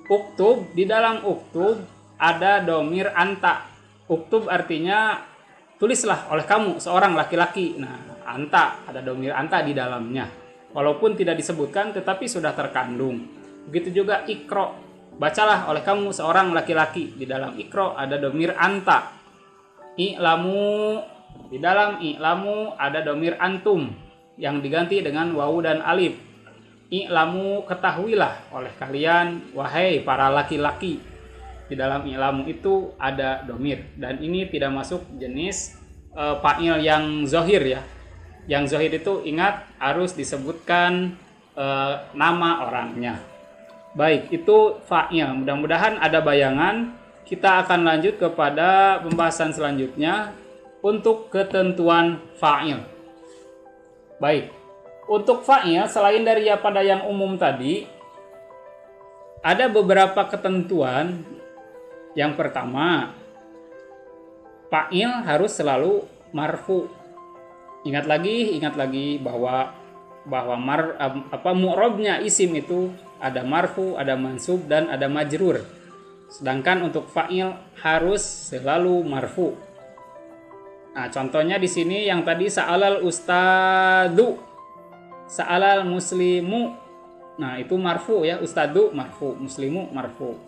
A: Uktub, di dalam uktub ada domir anta. Uktub artinya tulislah oleh kamu seorang laki-laki. Nah, anta, ada domir anta di dalamnya. Walaupun tidak disebutkan tetapi sudah terkandung. Begitu juga ikro, bacalah oleh kamu seorang laki-laki. Di dalam ikro ada domir anta. I'lamu, di dalam i'lamu ada domir antum yang diganti dengan wawu dan alif. I'lamu, ketahuilah oleh kalian, wahai para laki-laki. Di dalam i'lamu itu ada domir, dan ini tidak masuk jenis fa'il yang zohir ya. Yang zohir itu ingat harus disebutkan nama orangnya. Baik, itu fa'il. Mudah-mudahan ada bayangan. Kita akan lanjut kepada pembahasan selanjutnya untuk ketentuan fa'il. Baik, untuk fa'il selain dari ya pada yang umum tadi, ada beberapa ketentuan. Yang pertama, fa'il harus selalu marfu. Ingat lagi bahwa mu'rabnya isim itu ada marfu, ada mansub, dan ada majrur. Sedangkan untuk fa'il harus selalu marfu. Nah, contohnya di sini yang tadi sa'alal ustadu, sa'alal muslimu. Nah, itu marfu ya, ustadu marfu, muslimu marfu.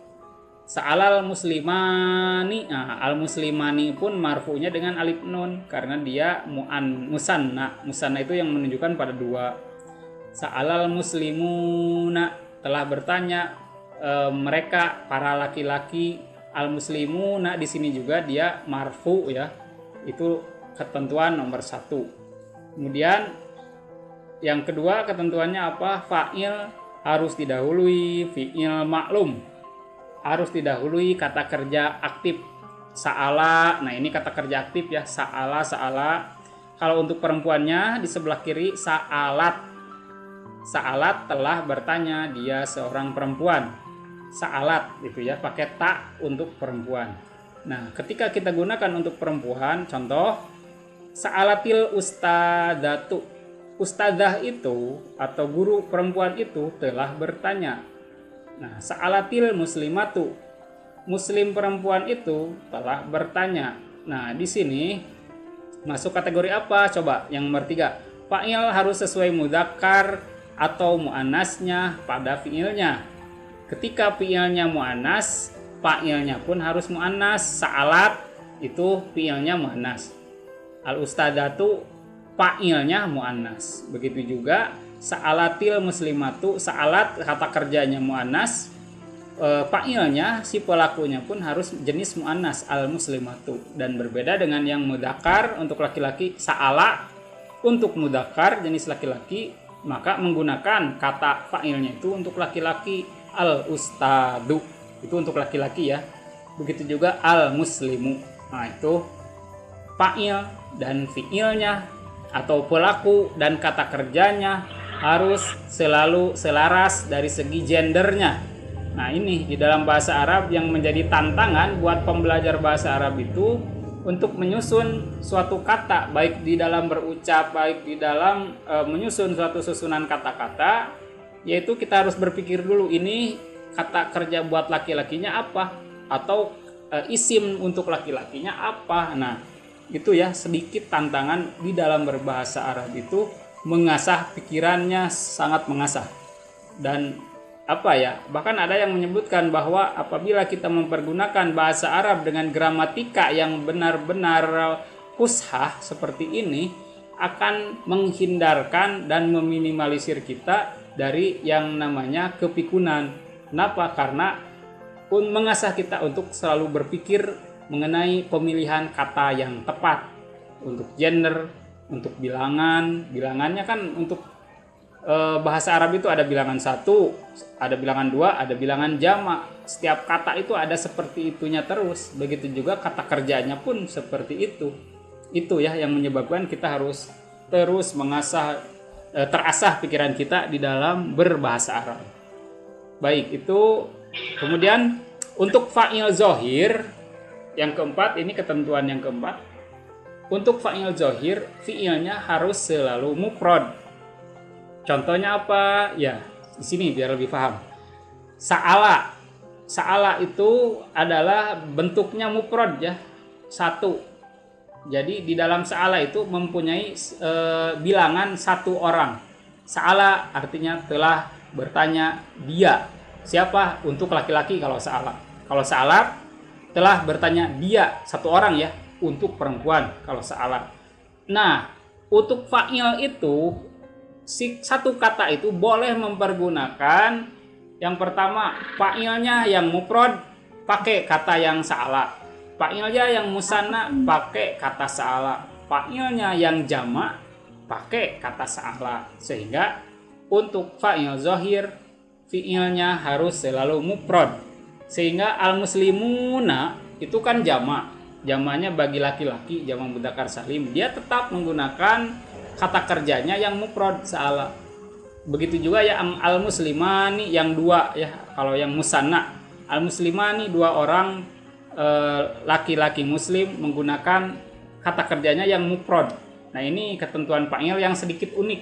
A: Sa'alal muslimani. Nah, al muslimani pun marfunya dengan alif nun karena dia musanna. Musanna itu yang menunjukkan pada dua. Sa'alal muslimuna, telah bertanya mereka para laki-laki. Al muslimuna di sini juga dia marfu ya. Itu ketentuan nomor 1. Kemudian yang kedua ketentuannya apa? Fa'il harus didahului fi'il maklum. Harus didahului kata kerja aktif. Sa'ala, nah ini kata kerja aktif ya. Sa'ala. Kalau untuk perempuannya di sebelah kiri sa'alat. Sa'alat telah bertanya, dia seorang perempuan. Sa'alat gitu ya, pakai ta untuk perempuan. Nah, ketika kita gunakan untuk perempuan, contoh sa'alatil ustadatu. Ustadzah itu atau guru perempuan itu telah bertanya. Nah, sa'alatil muslimatu. Muslim perempuan itu telah bertanya. Nah, di sini masuk kategori apa? Coba yang nomor 3. Fa'il harus sesuai mudzakkar atau muannasnya pada fi'ilnya. Ketika fi'ilnya muannas, fa'ilnya pun harus muannas. Sa'alat itu fi'ilnya muannas. Al-ustadzatu fa'ilnya muannas. Begitu juga sa'alatil muslimatu, sa'alat kata kerjanya muannas, fa'ilnya si pelakunya pun harus jenis muannas al-muslimatu. Dan berbeda dengan yang mudzakkar untuk laki-laki, sa'ala untuk mudzakkar jenis laki-laki, maka menggunakan kata fa'ilnya itu untuk laki-laki. Al-ustadu itu untuk laki-laki ya. Begitu juga al-muslimu. Nah, itu fa'il dan fi'ilnya atau pelaku dan kata kerjanya harus selalu selaras dari segi gendernya. Nah, ini di dalam bahasa Arab yang menjadi tantangan buat pembelajar bahasa Arab itu untuk menyusun suatu kata, baik di dalam berucap, baik di dalam menyusun suatu susunan kata-kata, yaitu kita harus berpikir dulu ini kata kerja buat laki-lakinya apa, atau isim untuk laki-lakinya apa. Nah, itu ya sedikit tantangan di dalam berbahasa Arab itu, mengasah pikirannya, sangat mengasah. Dan bahkan ada yang menyebutkan bahwa apabila kita mempergunakan bahasa Arab dengan gramatika yang benar-benar fushah seperti ini, akan menghindarkan dan meminimalisir kita dari yang namanya kepikunan. Kenapa? Karena mengasah kita untuk selalu berpikir mengenai pemilihan kata yang tepat untuk gender, untuk bilangan. Bilangannya kan untuk bahasa Arab itu ada bilangan 1, ada bilangan 2, ada bilangan jamak. Setiap kata itu ada seperti itunya terus. Begitu juga kata kerjanya pun seperti itu. Itu ya yang menyebabkan kita harus terus terasah pikiran kita di dalam berbahasa Arab. Baik, itu kemudian untuk fa'il zohir yang keempat, ini ketentuan yang keempat. Untuk fa'il zohir, fi'ilnya harus selalu mufrad. Contohnya apa? Ya, di sini biar lebih paham. Sa'ala. Sa'ala itu adalah bentuknya mufrad ya, 1. Jadi di dalam sa'ala itu mempunyai bilangan 1 orang. Sa'ala artinya telah bertanya dia. Siapa? Untuk laki-laki kalau sa'ala. Kalau sa'ala telah bertanya dia, 1 orang ya. untuk perempuan kalau sa'alat. Nah, untuk fa'il itu satu kata itu boleh mempergunakan yang pertama fa'ilnya yang mufrad pakai kata yang sa'ala, fa'ilnya yang musanna pakai kata sa'ala, fa'ilnya yang jamak pakai kata sa'ala. Sehingga untuk fa'il zahir fi'ilnya harus selalu mufrad. Sehingga al-muslimuna itu kan jamak, jamaknya bagi laki-laki, jamak mudzakkar salim, dia tetap menggunakan kata kerjanya yang mufrad sa'ala. Begitu juga yang al-muslimani yang dua ya, kalau yang musanna al-muslimani dua orang laki-laki muslim menggunakan kata kerjanya yang mufrad. Nah, ini ketentuan fa'il yang sedikit unik,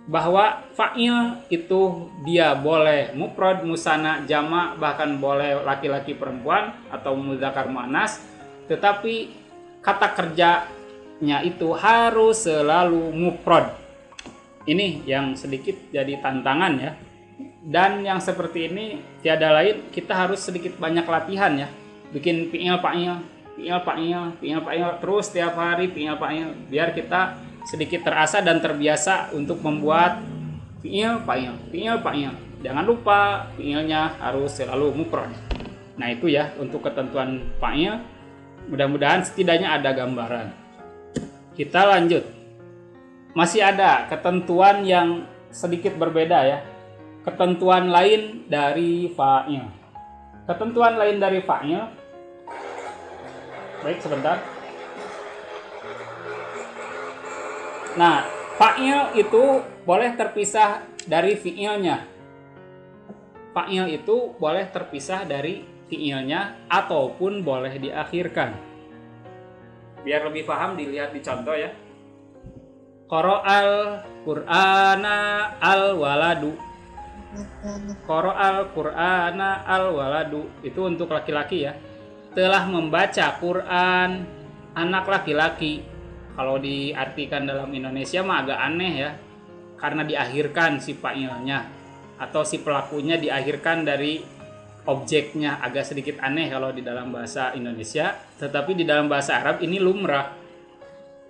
A: bahwa fa'il itu dia boleh mufrad, musanna, jamak, bahkan boleh laki-laki perempuan atau mudzakkar muannas, tetapi kata kerjanya itu harus selalu mufrad. Ini yang sedikit jadi tantangan ya. Dan yang seperti ini tiada lain, kita harus sedikit banyak latihan ya. Bikin fi'il fa'il terus tiap hari fi'il fa'il, biar kita sedikit terasa dan terbiasa untuk membuat fi'il fa'il. Jangan lupa fi'ilnya harus selalu mufrad. Nah, itu ya untuk ketentuan fa'il. Mudah-mudahan setidaknya ada gambaran. Kita lanjut. Masih ada ketentuan yang sedikit berbeda ya. Ketentuan lain dari fa'il. Ketentuan lain dari fa'il. Baik, sebentar. Nah, fa'il itu boleh terpisah dari fi'ilnya. Fa'il itu boleh terpisah dari fi'ilnya ataupun boleh diakhirkan. Biar lebih paham dilihat di contoh ya. Qara'al Qur'ana al-waladu. Qara'al Qur'ana al-waladu itu untuk laki-laki ya. Telah membaca Quran anak laki-laki. Kalau diartikan dalam Indonesia mah agak aneh ya, karena diakhirkan si fa'ilnya atau si pelakunya diakhirkan dari objeknya, agak sedikit aneh kalau di dalam bahasa Indonesia. Tetapi di dalam bahasa Arab ini lumrah.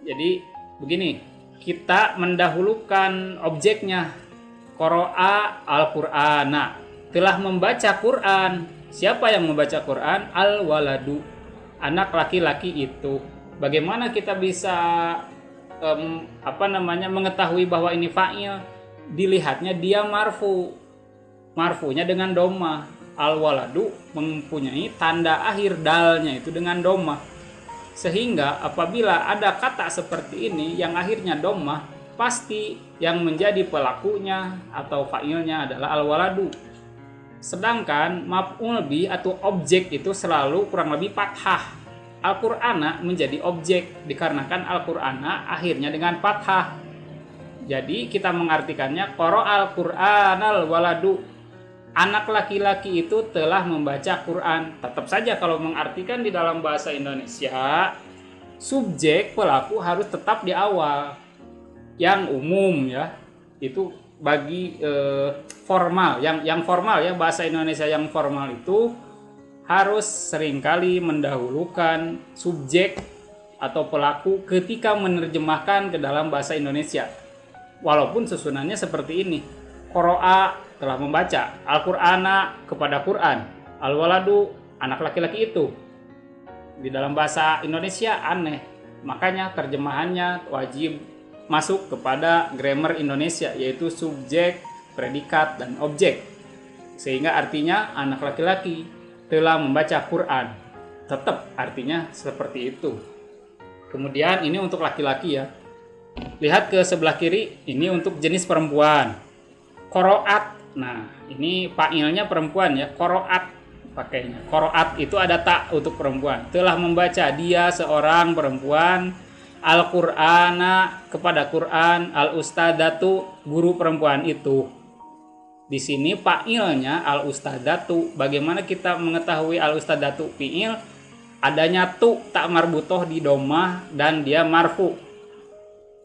A: Jadi begini, kita mendahulukan objeknya. Qara'a al-Qur'ana, telah membaca Quran. Siapa yang membaca Quran? Al-waladu, anak laki-laki itu. Bagaimana kita bisa mengetahui bahwa ini fa'il? Dilihatnya dia marfu. Marfunya dengan dhamma. Al-waladu mempunyai tanda akhir dalnya itu dengan dhamma. Sehingga apabila ada kata seperti ini yang akhirnya dhamma, pasti yang menjadi pelakunya atau fa'ilnya adalah al-waladu. Sedangkan maf'ul bi atau objek itu selalu kurang lebih fathah. Al-Qur'ana menjadi objek dikarenakan Al-Qur'ana akhirnya dengan fathah. Jadi kita mengartikannya qara'al Qur'anal waladu, anak laki-laki itu telah membaca Quran. Tetap saja kalau mengartikan di dalam bahasa Indonesia, subjek pelaku harus tetap di awal. Yang umum ya, itu bagi formal, yang formal ya, bahasa Indonesia yang formal itu harus seringkali mendahulukan subjek atau pelaku ketika menerjemahkan ke dalam bahasa Indonesia. Walaupun susunannya seperti ini. Qara'a telah membaca, Al-Qur'ana kepada Quran, Al-waladu anak laki-laki itu. Di dalam bahasa Indonesia aneh. Makanya terjemahannya wajib masuk kepada grammar Indonesia, yaitu subjek, predikat, dan objek. Sehingga artinya anak laki-laki telah membaca Quran. Tetap artinya seperti itu. Kemudian ini untuk laki-laki ya. Lihat ke sebelah kiri, ini untuk jenis perempuan. Qaraat. Nah, ini fa'ilnya perempuan ya, qaraat pakainya. Qaraat itu ada tak untuk perempuan. Telah membaca dia seorang perempuan Al-Qur'ana kepada Quran, al-ustadatu guru perempuan itu. Di sini fa'ilnya al-ustadatu. Bagaimana kita mengetahui al-ustadatu fi'il? Adanya tu tak marbutoh di dhammah dan dia marfu.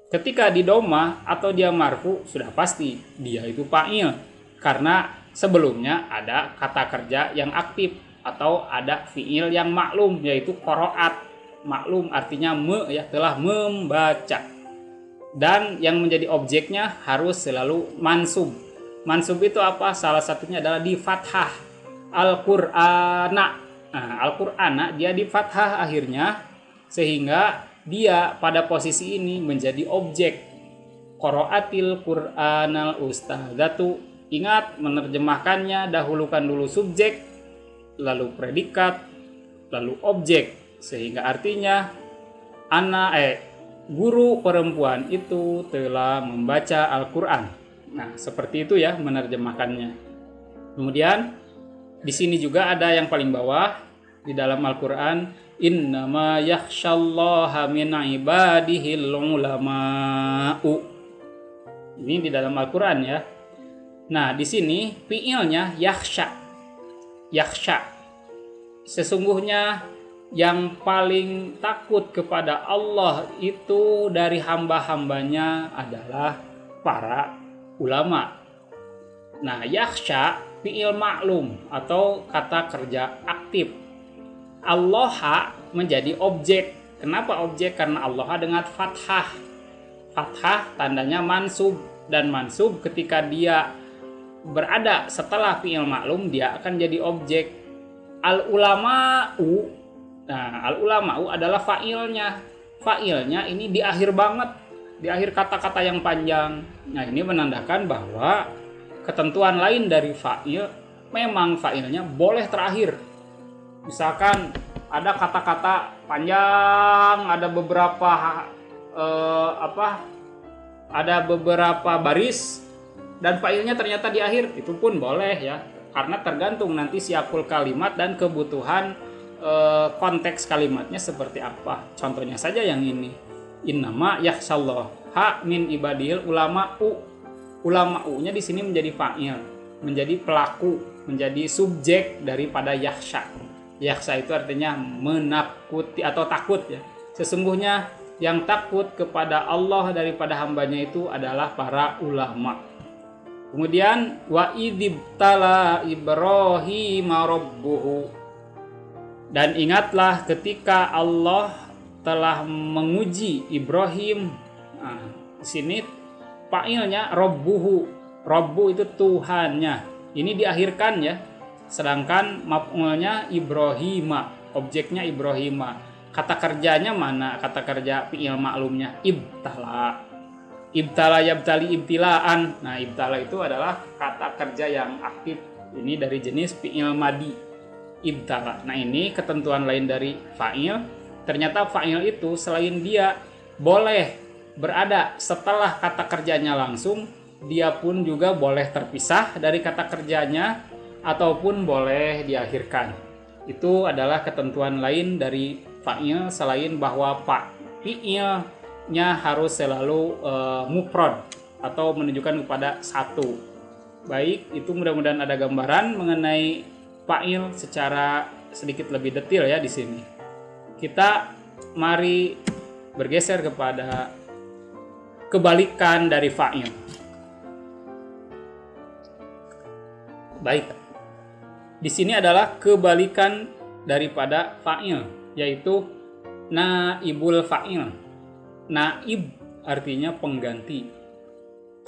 A: Ketika di dhammah atau dia marfu, sudah pasti dia itu fa'il, karena sebelumnya ada kata kerja yang aktif atau ada fi'il yang maklum, yaitu qaraat. maklum artinya ya telah membaca. Dan yang menjadi objeknya harus selalu mansub. Mansub itu apa? Salah satunya adalah di fathah. Al-Qur'ana. Nah, Al-Qur'ana dia di fathah akhirnya, sehingga dia pada posisi ini menjadi objek. Qara'atil Qur'anal ustadzatu. Ingat, menerjemahkannya dahulukan dulu subjek, lalu predikat, lalu objek, sehingga artinya guru perempuan itu telah membaca Al-Qur'an. Nah, seperti itu ya menerjemahkannya. Kemudian di sini juga ada yang paling bawah di dalam Al-Qur'an, innama yakhsyallaha min ibadihil ulama'u. Ini di dalam Al-Qur'an ya. Nah, di sini fi'ilnya yakhsha. Yakhsha. Sesungguhnya yang paling takut kepada Allah itu dari hamba-hambanya adalah para ulama. Nah, yakhsha fi'il maklum atau kata kerja aktif. Allah menjadi objek. Kenapa objek? Karena Allah dengan fathah. Fathah tandanya mansub, dan mansub ketika dia berada setelah fi'il maklum dia akan jadi objek. Al-ulama'u. Nah, al-ulama'u adalah fa'ilnya. Fa'ilnya ini di akhir banget, di akhir kata-kata yang panjang. Nah, ini menandakan bahwa ketentuan lain dari fa'il, memang fa'ilnya boleh terakhir. Misalkan ada kata-kata panjang, ada beberapa baris dan fa'ilnya ternyata di akhir, itu pun boleh ya. Karena tergantung nanti siakul kalimat dan kebutuhan konteks kalimatnya seperti apa. Contohnya saja yang ini, innama yakhsyallaha min ibadil ulama'u. Ulama'u-nya di sini menjadi fa'il, menjadi pelaku, menjadi subjek daripada yakhsha. Yakhsha itu artinya menakuti atau takut ya. Sesungguhnya yang takut kepada Allah daripada hambanya itu adalah para ulama. Kemudian wa idzibtala Ibrahim rabbuhu. Dan ingatlah ketika Allah telah menguji Ibrahim. Nah, di sini fa'ilnya rabbuhu. Rabbu itu Tuhannya. Ini diakhirkan ya. Sedangkan maf'ulnya Ibrahima, objeknya Ibrahima. Kata kerjanya mana? Kata kerja fi'il maklumnya ibtala. Ibtala yabtali ibtilaan. Nah, ibtala itu adalah kata kerja yang aktif. Ini dari jenis fi'il madi. Ibtala. Nah, ini ketentuan lain dari fa'il. Ternyata fa'il itu selain dia boleh berada setelah kata kerjanya langsung, dia pun juga boleh terpisah dari kata kerjanya ataupun boleh diakhirkan. Itu adalah ketentuan lain dari fa'il, selain bahwa fi'ilnya harus selalu mufrad atau menunjukkan kepada satu. Baik, itu mudah-mudahan ada gambaran mengenai fa'il secara sedikit lebih detail ya di sini. Kita mari bergeser kepada kebalikan dari fa'il. Baik. Di sini adalah kebalikan daripada fa'il, yaitu naibul fa'il. Naib artinya pengganti.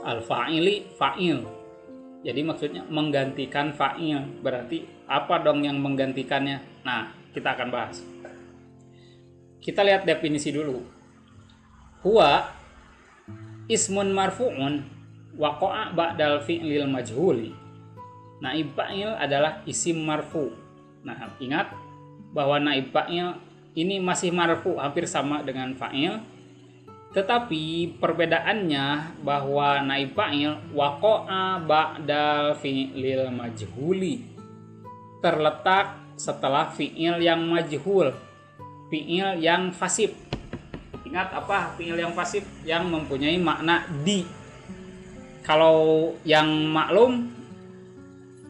A: Al-fa'ili fa'il. Jadi maksudnya menggantikan fa'il. Berarti apa dong yang menggantikannya? Nah, kita akan bahas. Kita lihat definisi dulu. Huwa ismun marfu'un waqa'a ba'dal fi'lil majhuli. Naib fa'il adalah isim marfu. Nah, ingat bahwa naib fa'il ini masih marfu, hampir sama dengan fa'il. Tetapi perbedaannya bahwa naib fa'il waqa'a ba'dal fi'lil majhuli, terletak setelah fi'il yang majhul, fi'il yang fasib. Ingat apa fi'il yang fasib? Yang mempunyai makna di. Kalau yang maklum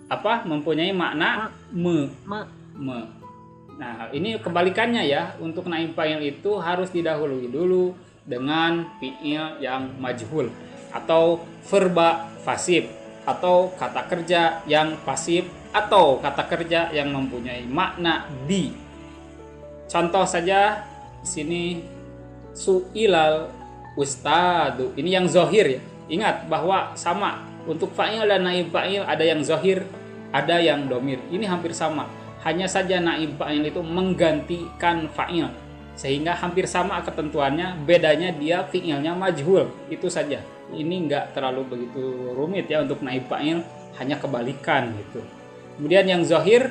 A: apa? Mempunyai makna me. Nah, ini kebalikannya ya. Untuk naib fa'il itu harus didahului dulu dengan fi'il yang majhul atau verba fasib atau kata kerja yang pasif atau kata kerja yang mempunyai makna di. Contoh saja di sini su'ilal ustadu. Ini yang zohir ya. Ingat bahwa sama untuk fa'il dan naib fa'il, ada yang zohir, ada yang domir. Ini hampir sama. Hanya saja naib fa'il itu menggantikan fa'il, sehingga hampir sama ketentuannya. Bedanya dia fi'ilnya majhul, itu saja. Ini nggak terlalu begitu rumit ya untuk naib fa'il, hanya kebalikan gitu. Kemudian yang zohir,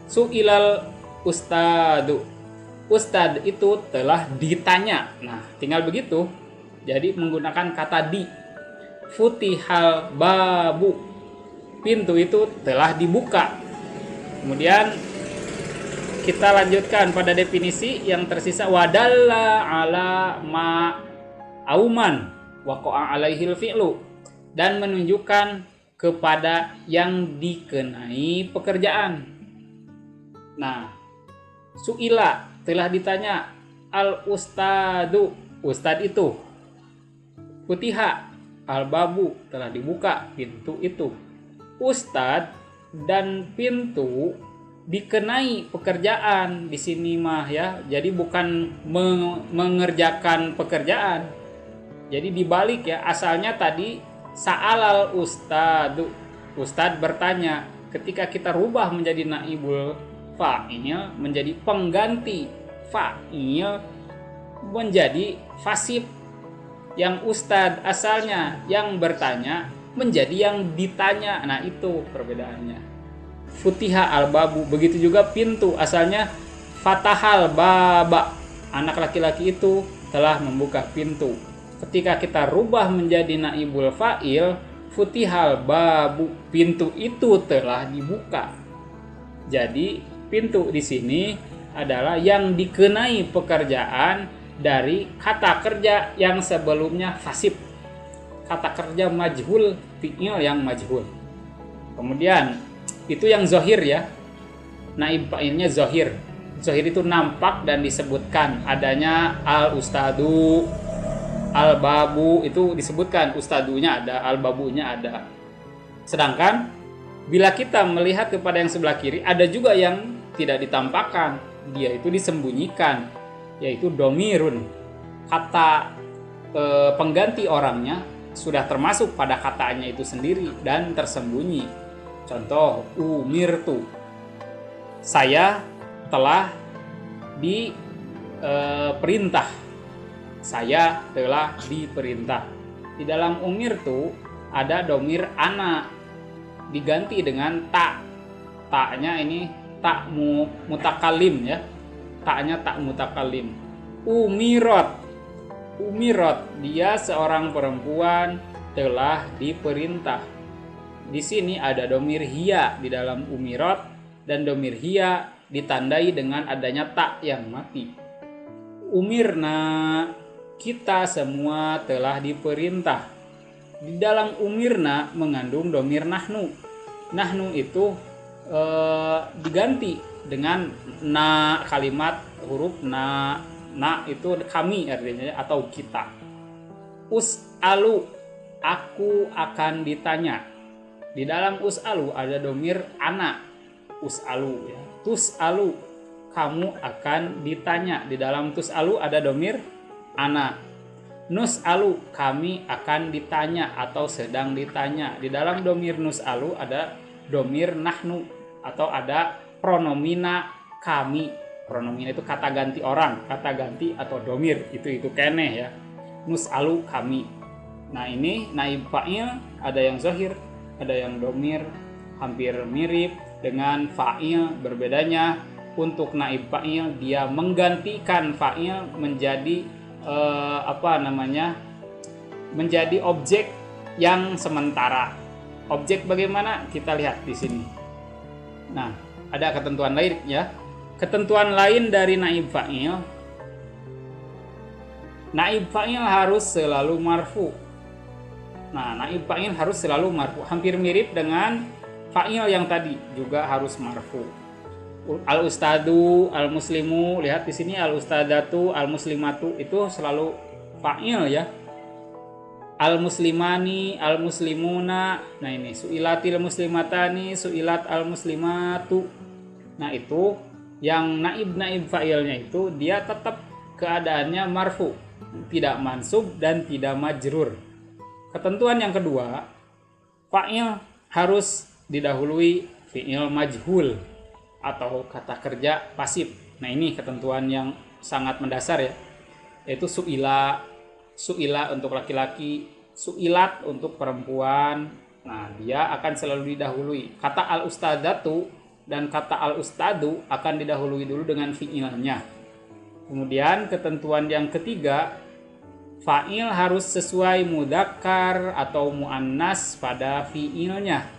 A: su'ilal ustadu. Ustad itu telah ditanya. Nah, tinggal begitu. Jadi menggunakan kata di. Futihal babu. Pintu itu telah dibuka. Kemudian kita lanjutkan pada definisi yang tersisa. Wadalla ala ma auman waqa'a alaihil fi'lu. Dan menunjukkan kepada yang dikenai pekerjaan. Nah, su'ila telah ditanya, al ustadu, ustad itu. Futiha, al babu, telah dibuka pintu itu. Ustad dan pintu dikenai pekerjaan di sini mah ya. Jadi bukan mengerjakan pekerjaan. Jadi dibalik ya, asalnya tadi sa'alal ustadu. Ustad bertanya. Ketika kita rubah menjadi naibul fa'il, menjadi pengganti fa'il, menjadi fasib. Yang ustad asalnya yang bertanya menjadi yang ditanya. Nah, itu perbedaannya. Futiha al-babu, begitu juga pintu asalnya fatahal baba, anak laki-laki itu telah membuka pintu. Ketika kita rubah menjadi naibul fa'il, futihal babu, pintu itu telah dibuka. Jadi pintu di sini adalah yang dikenai pekerjaan dari kata kerja yang sebelumnya fasib. Kata kerja majhul, fi'il yang majhul. Kemudian itu yang zohir ya. Naib fa'ilnya zohir. Zohir itu nampak dan disebutkan. Adanya al ustadu, al babu, itu disebutkan. Ustadunya ada, al babunya ada. Sedangkan bila kita melihat kepada yang sebelah kiri, ada juga yang tidak ditampakkan, dia itu disembunyikan, yaitu domirun. Kata pengganti orangnya sudah termasuk pada katanya itu sendiri dan tersembunyi. Contoh, umirtu, saya telah diperintah. Saya telah diperintah. Di dalam umirtu ada domir ana diganti dengan ta. Taknya ini tak mutakalim ya. Taknya tak mutakalim. Umirot. Umirot, dia seorang perempuan telah diperintah. Di sini ada domir hiya di dalam umirot, dan domir hiya ditandai dengan adanya tak yang mati. Umirna, kita semua telah diperintah. Di dalam umirna mengandung domir nahnu. Nahnu itu diganti dengan na, kalimat huruf na. Na itu kami artinya atau kita. Us'alu, aku akan ditanya. Di dalam us'alu ada domir ana. Us'alu ya. Tus'alu, kamu akan ditanya. Di dalam tus'alu ada domir ana. Nus'alu, kami akan ditanya atau sedang ditanya. Di dalam domir nus'alu ada domir nahnu atau ada pronomina kami. Pronomin itu kata ganti orang, kata ganti atau domir, itu keneh ya. Nus'alu, kami. Nah, ini naib fa'il, ada yang zahir, ada yang domir, hampir mirip dengan fa'il. Berbedanya untuk naib fa'il, dia menggantikan fa'il menjadi menjadi objek yang sementara. Objek bagaimana? Kita lihat di sini. Nah, ada ketentuan lain ya. Ketentuan lain dari naib fa'il. Naib fa'il harus selalu marfu. Nah, naib fa'il harus selalu marfu. Hampir mirip dengan fa'il yang tadi, juga harus marfu. Al ustadu, al muslimu, lihat di sini al ustadatu, al muslimatu itu selalu fa'il ya. Al muslimani, al muslimuna. Nah, ini su'ilatil muslimatani, su'ilat al muslimatu. Nah, itu yang naib fa'ilnya itu dia tetap keadaannya marfu, tidak mansub dan tidak majrur. Ketentuan yang kedua, fa'il harus didahului fi'il majhul atau kata kerja pasif. Nah, ini ketentuan yang sangat mendasar ya, yaitu su'ila untuk laki-laki, su'ilat untuk perempuan. Nah, dia akan selalu didahului. Kata al-ustadzatu dan kata al-ustadu akan didahului dulu dengan fi'ilnya. Kemudian ketentuan yang ketiga, fa'il harus sesuai mudzakkar atau muannas pada fi'ilnya.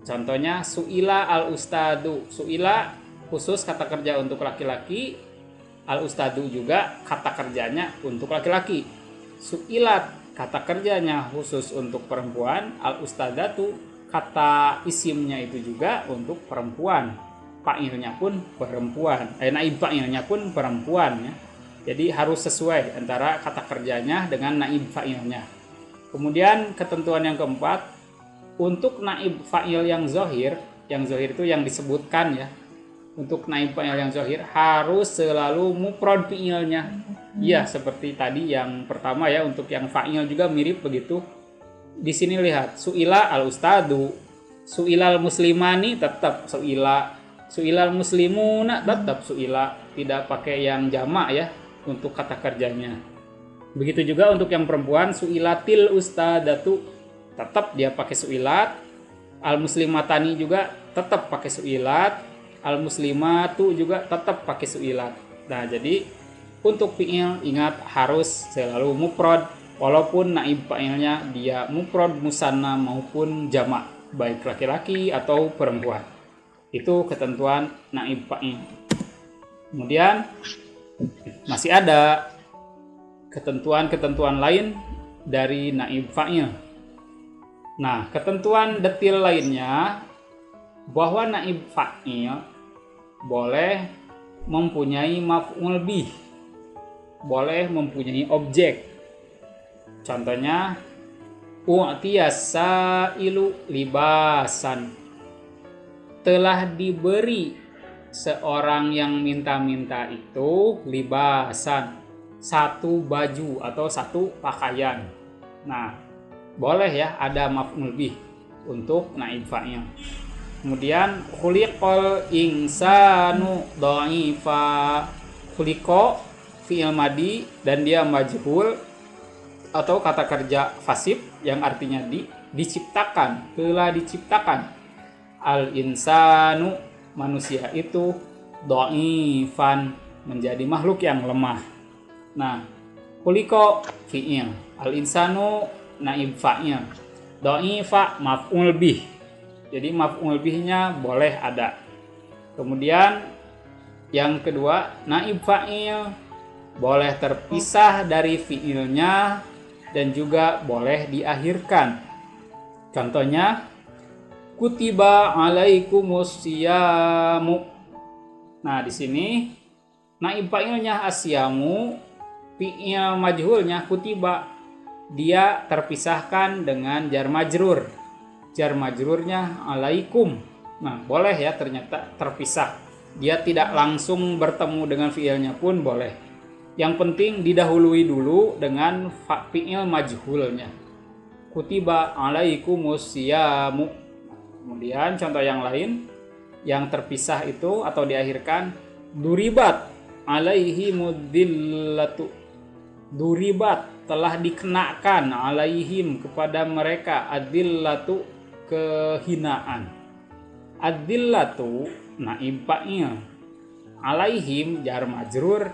A: Contohnya su'ila al-ustadu. Su'ila khusus kata kerja untuk laki-laki, al-ustadu juga kata kerjanya untuk laki-laki. Su'ilat kata kerjanya khusus untuk perempuan, al-ustadatu kata isimnya itu juga untuk perempuan. Fa'ilnya pun perempuan. Naib fa'ilnya pun perempuan ya. Jadi harus sesuai antara kata kerjanya dengan naib fa'ilnya. Kemudian ketentuan yang keempat, untuk naib fa'il yang zohir itu yang disebutkan ya. Untuk naib fa'il yang zohir harus selalu mufrad fi'ilnya. Ya, seperti tadi yang pertama ya, untuk yang fa'il juga mirip begitu. Di sini lihat, su'ila al-ustadu, su'ila al-muslimani tetap su'ila, su'ila al-muslimuna tetap su'ila, tidak pakai yang jamak ya untuk kata kerjanya. Begitu juga untuk yang perempuan, su'ilatil ustadatu tetap dia pakai su'ilat, al-muslimatani juga tetap pakai su'ilat, al-muslimatu juga tetap pakai su'ilat. Nah, jadi untuk fi'il ingat harus selalu mufrad, walaupun naib fa'ilnya dia mufrad musanna maupun jamak, baik laki-laki atau perempuan. Itu ketentuan naib fa'il. Kemudian masih ada ketentuan-ketentuan lain dari naib fa'il. Nah, ketentuan detil lainnya bahwa naib fa'il boleh mempunyai maf'ul bih, boleh mempunyai objek. Contohnya, u'tiyasa ilu libasan, telah diberi seorang yang minta-minta itu libasan, satu baju atau satu pakaian. Nah, boleh ya ada maf'ul bih untuk naib fa'il. Kemudian khuliqal insanu dha'ifa, khuliqa fi'il madi dan dia majhul atau kata kerja fasif yang artinya diciptakan, telah diciptakan. Al insanu manusia itu, dhaifan menjadi makhluk yang lemah. Nah, khuliqa fi'il, al insanu naib fa'il, dhaifa maf'ul bih. Jadi maf'ul bihnya boleh ada. Kemudian yang kedua, naib fa'il boleh terpisah dari fi'ilnya dan juga boleh diakhirkan. Contohnya, kutiba alaikumus siyamu. Nah, di sini naib fa'ilnya asyamu, fi'il majhulnya kutiba. Dia terpisahkan dengan jar majrur. Jar majrurnya alaikum. Nah, boleh ya ternyata terpisah. Dia tidak langsung bertemu dengan fi'ilnya pun boleh. Yang penting didahului dulu dengan fi'il majhulnya. Kutiba alaikumus siyamu. Kemudian contoh yang lain yang terpisah itu atau diakhirkan, duribat alaihi mudillatu. Duribat telah dikenakan alaihim kepada mereka adillatu kehinaan. Adillatu naib fa'il, alaihim jar majrur,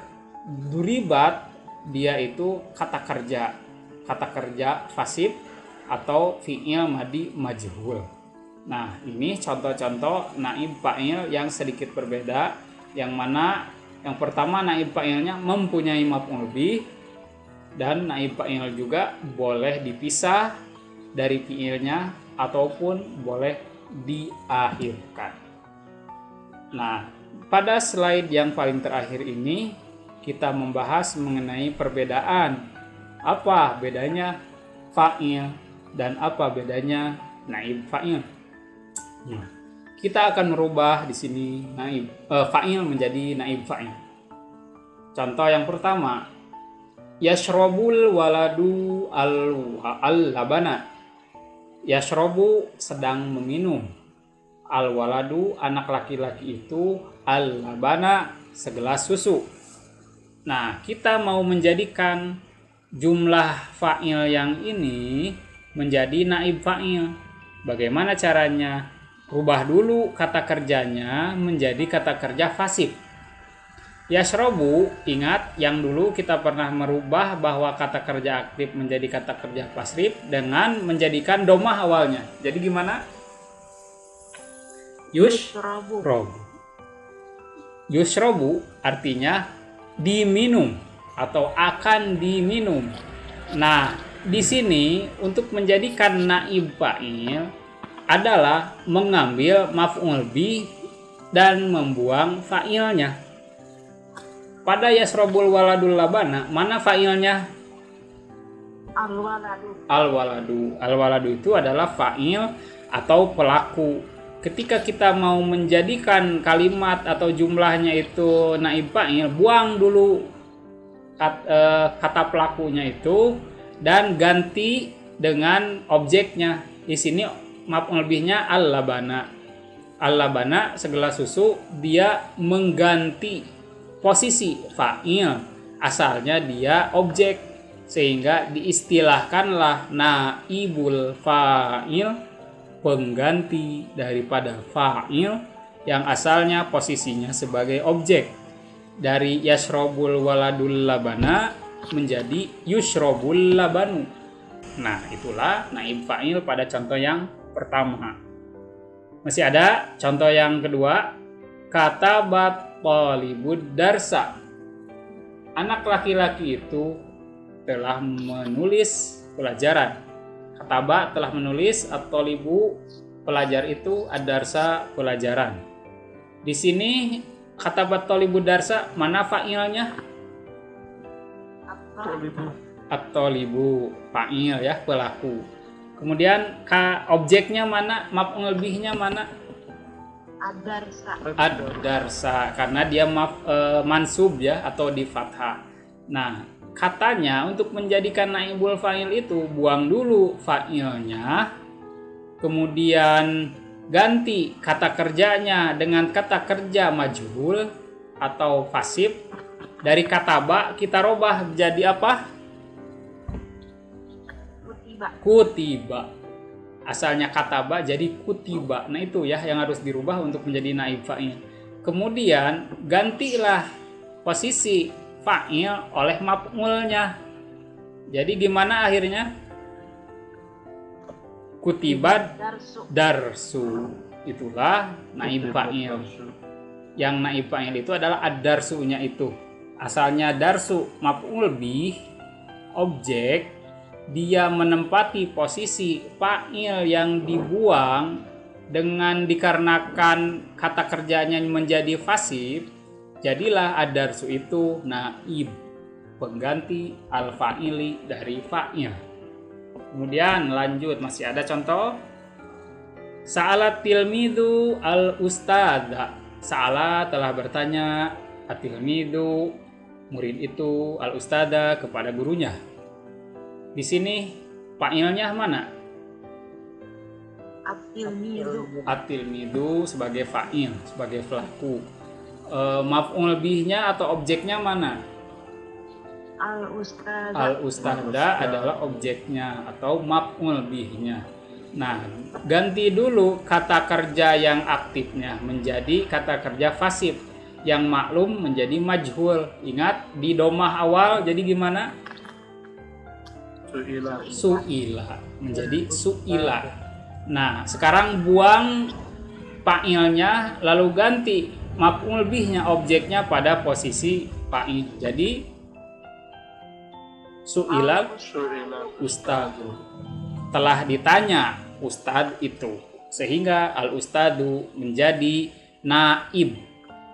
A: duribat dia itu kata kerja fasif atau fi'il madi majhul. Nah, ini contoh-contoh naib fa'il yang sedikit berbeda, yang mana yang pertama naib fa'ilnya mempunyai maf'ul bih dan naib fa'il juga boleh dipisah dari fi'ilnya ataupun boleh diakhirkan. Nah, pada slide yang paling terakhir ini kita membahas mengenai perbedaan. Apa bedanya fa'il dan apa bedanya naib fa'il. Nah, kita akan merubah di sini fa'il menjadi naib fa'il. Contoh yang pertama, yashrobul waladu al-labana. Yashrobu sedang meminum. Al-waladu anak laki-laki itu, al-labana segelas susu. Nah, kita mau menjadikan jumlah fa'il yang ini menjadi naib fa'il. Bagaimana caranya? Rubah dulu kata kerjanya menjadi kata kerja fasib. Yashrobu, ingat yang dulu kita pernah merubah bahwa kata kerja aktif menjadi kata kerja pasif dengan menjadikan domah awalnya. Jadi gimana? Yushrobu. Yushrobu artinya diminum atau akan diminum. Nah, di sini untuk menjadikan naib fa'il adalah mengambil maf'ul bih dan membuang fa'ilnya. Pada yasrobul waladul labana, mana fa'ilnya? Al-waladu. Al-waladu itu adalah fa'il atau pelaku. Ketika kita mau menjadikan kalimat atau jumlahnya itu naib fa'il, buang dulu kata pelakunya itu dan ganti dengan objeknya. Di sini maf'ul bihnya al-labana. Al-labana segelas susu, dia mengganti posisi fa'il, asalnya dia objek, sehingga diistilahkanlah naibul fa'il, pengganti daripada fa'il yang asalnya posisinya sebagai objek. Dari yashrobul waladul labana menjadi yushrobul labanu. Nah, itulah naib fa'il pada contoh yang pertama. Masih ada contoh yang kedua, katabat talibud darsa. Anak laki-laki itu telah menulis pelajaran. Kataba telah menulis, at-talibu pelajar itu, ad-darsa pelajaran. Di sini katabat talibud darsa, mana fa'ilnya? At-talibu fa'il ya, pelaku. Kemudian objeknya mana? Maf'ul bihnya mana? Ad-darsa karena dia mansub ya atau di fathah. Nah, katanya untuk menjadikan naibul fa'il itu buang dulu fa'ilnya, kemudian ganti kata kerjanya dengan kata kerja majhul atau fasib. Dari kataba kita robah jadi apa? Kutiba. Asalnya kataba jadi kutiba. Nah, itu ya yang harus dirubah untuk menjadi naib fa'il. Kemudian gantilah posisi fa'il oleh maf'ulnya. Jadi gimana akhirnya? Kutiba darsu. Itulah naib fa'il. Yang naib fa'il itu adalah ad-darsunya itu. Asalnya darsu maf'ul bih, objek, dia menempati posisi fa'il yang dibuang dengan dikarenakan kata kerjanya menjadi fasif, jadilah ad-darsu itu naib, pengganti al-fa'ili dari fa'il. Kemudian lanjut, masih ada contoh. Sa'alat tilmidu al-ustada. Sa'ala telah bertanya, at-tilmidu murid itu, al-ustada kepada gurunya. Di sini fa'ilnya mana? At-tilmidu sebagai fa'il, sebagai pelaku. Maf'ul bihnya atau objeknya mana? Al-ustada adalah objeknya atau maf'ul bihnya. Nah, ganti dulu kata kerja yang aktifnya menjadi kata kerja fasif, yang maklum menjadi majhul. Ingat di domah awal jadi gimana? Su'ila menjadi su'ila. Nah, sekarang buang fa'ilnya lalu ganti maf'ul bihnya, objeknya pada posisi fa'il. Jadi su'ila ustadu. Telah ditanya ustad itu, sehingga al-ustadu menjadi naib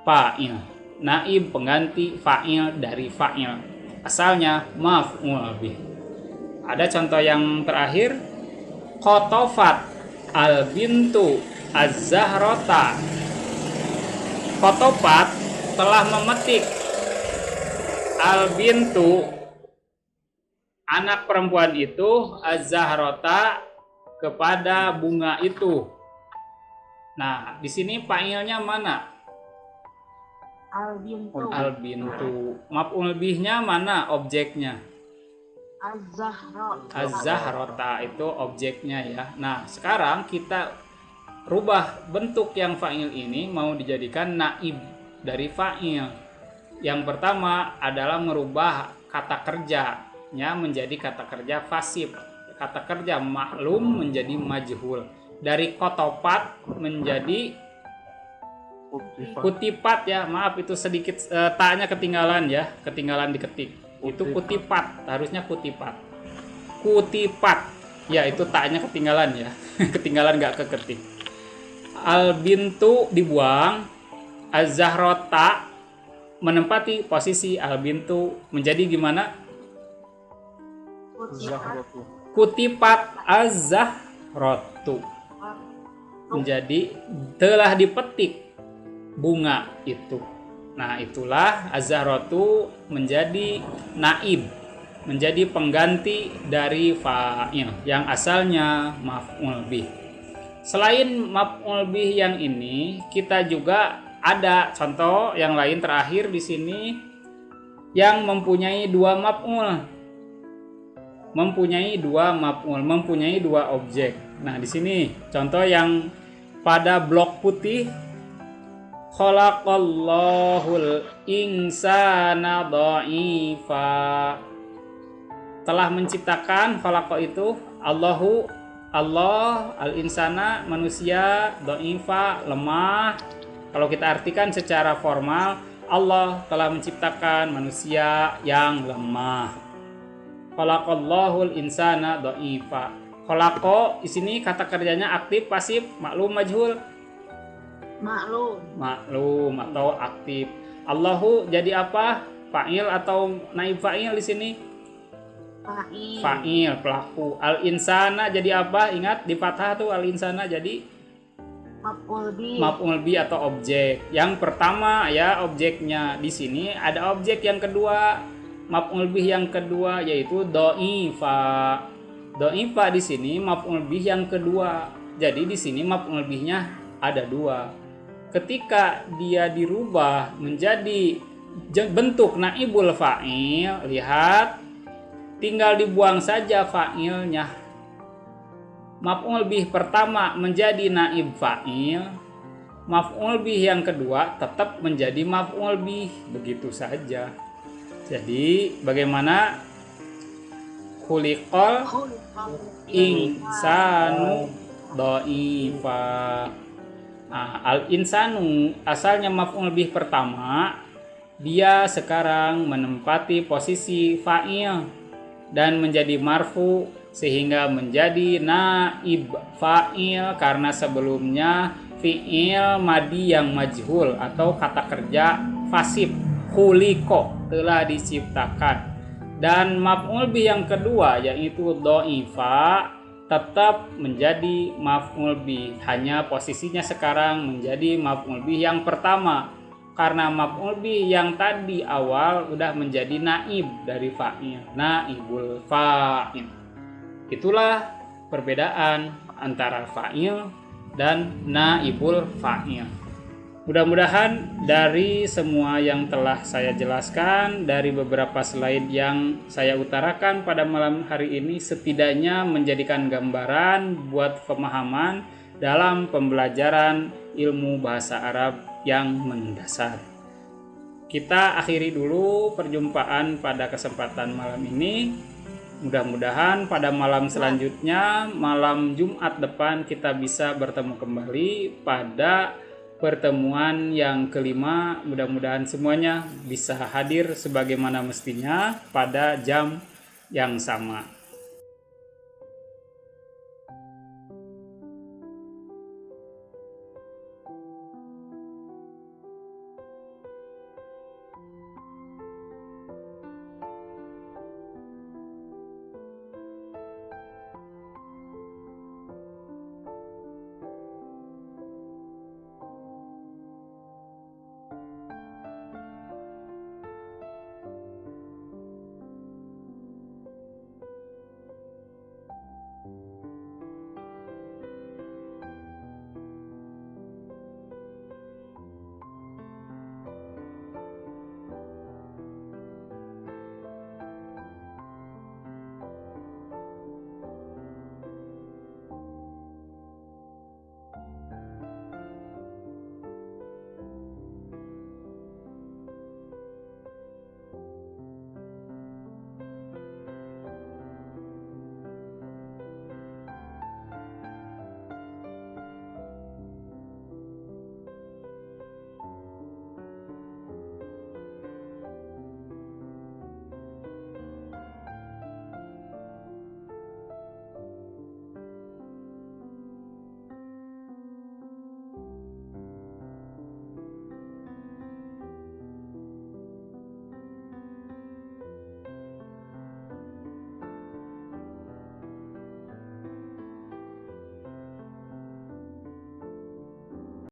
A: fa'il. Naib pengganti fa'il dari fa'il. Asalnya maf'ul bih. Ada contoh yang terakhir, khotofat al-bintu az-zahrota. Khotofat telah memetik Al-bintu, anak perempuan itu, az-zahrata, kepada bunga itu. Nah, di sini fa'ilnya mana?
B: Al-bintu.
A: Al-bintu. Maf'ul bihnya mana objeknya?
B: Az-zahra.
A: Az-zahrata itu objeknya ya. Nah, sekarang kita rubah bentuk yang fa'il ini mau dijadikan naib dari fa'il. Yang pertama adalah merubah kata kerjanya menjadi kata kerja fasib. Kata kerja maklum menjadi majhul. Dari kotopat menjadi kutipat ya. Maaf itu sedikit taknya ketinggalan ya. Ketinggalan diketik. Itu kutipat. Harusnya kutipat. Kutipat. Ya itu taknya ketinggalan ya. Ketinggalan nggak keketik. Al-bintu dibuang. Az-zahrata menempati posisi al-bintu menjadi gimana? Kutipat az-zahratu menjadi telah dipetik bunga itu. Nah, itulah az-zahratu menjadi naib, menjadi pengganti dari fa'il yang asalnya maf'ul bih. Selain maf'ul bih yang ini, kita juga ada contoh yang lain terakhir di sini yang mempunyai dua maf'ul. Mempunyai dua objek. Nah, di sini contoh yang pada blok putih, khalaqallahul insana dha'ifa. Telah menciptakan, khalaqa itu Allah, al-insana manusia, dha'ifa lemah. Kalau kita artikan secara formal, Allah telah menciptakan manusia yang lemah. Khalaqallahul insana dha'ifa. Khalaqa di sini kata kerjanya aktif, pasif, maklum, majhul. Maklum atau aktif. Allahu jadi apa? Fa'il atau naib fa'il di sini? Fa'il, pelaku. Al insana jadi apa? Ingat di fathah tuh al insana jadi maf'ul bih atau objek. Yang pertama ya objeknya. Di sini ada objek yang kedua. Maf'ul bih yang kedua yaitu dha'ifa. Dha'ifa di sini maf'ul bih yang kedua. Jadi di sini maf'ul bihnya ada dua. Ketika dia dirubah menjadi bentuk naibul fa'il, lihat tinggal dibuang saja fa'ilnya. Maf'ul bih pertama menjadi naib fa'il. Maf'ul bih yang kedua tetap menjadi maf'ul bih, begitu saja. Jadi bagaimana khuliqal insanu dha'ifa. Nah, al insanu asalnya maf'ul bih pertama, dia sekarang menempati posisi fa'il dan menjadi marfu sehingga menjadi naib fa'il karena sebelumnya fi'il madi yang majhul atau kata kerja fasib. Khuliqo telah diciptakan. Dan maf'ul bih yang kedua yaitu dha'ifa tetap menjadi maf'ul bih, hanya posisinya sekarang menjadi maf'ul bih yang pertama karena maf'ul bih yang tadi awal udah menjadi naib dari fa'il, naibul fa'il. Itulah perbedaan antara fa'il dan naibul fa'il. Mudah-mudahan dari semua yang telah saya jelaskan, dari beberapa slide yang saya utarakan pada malam hari ini setidaknya menjadikan gambaran buat pemahaman dalam pembelajaran ilmu bahasa Arab yang mendasar. Kita akhiri dulu perjumpaan pada kesempatan malam ini. Mudah-mudahan pada malam selanjutnya, malam Jumat depan, kita bisa bertemu kembali pada pertemuan yang kelima. Mudah-mudahan semuanya bisa hadir sebagaimana mestinya pada jam yang sama.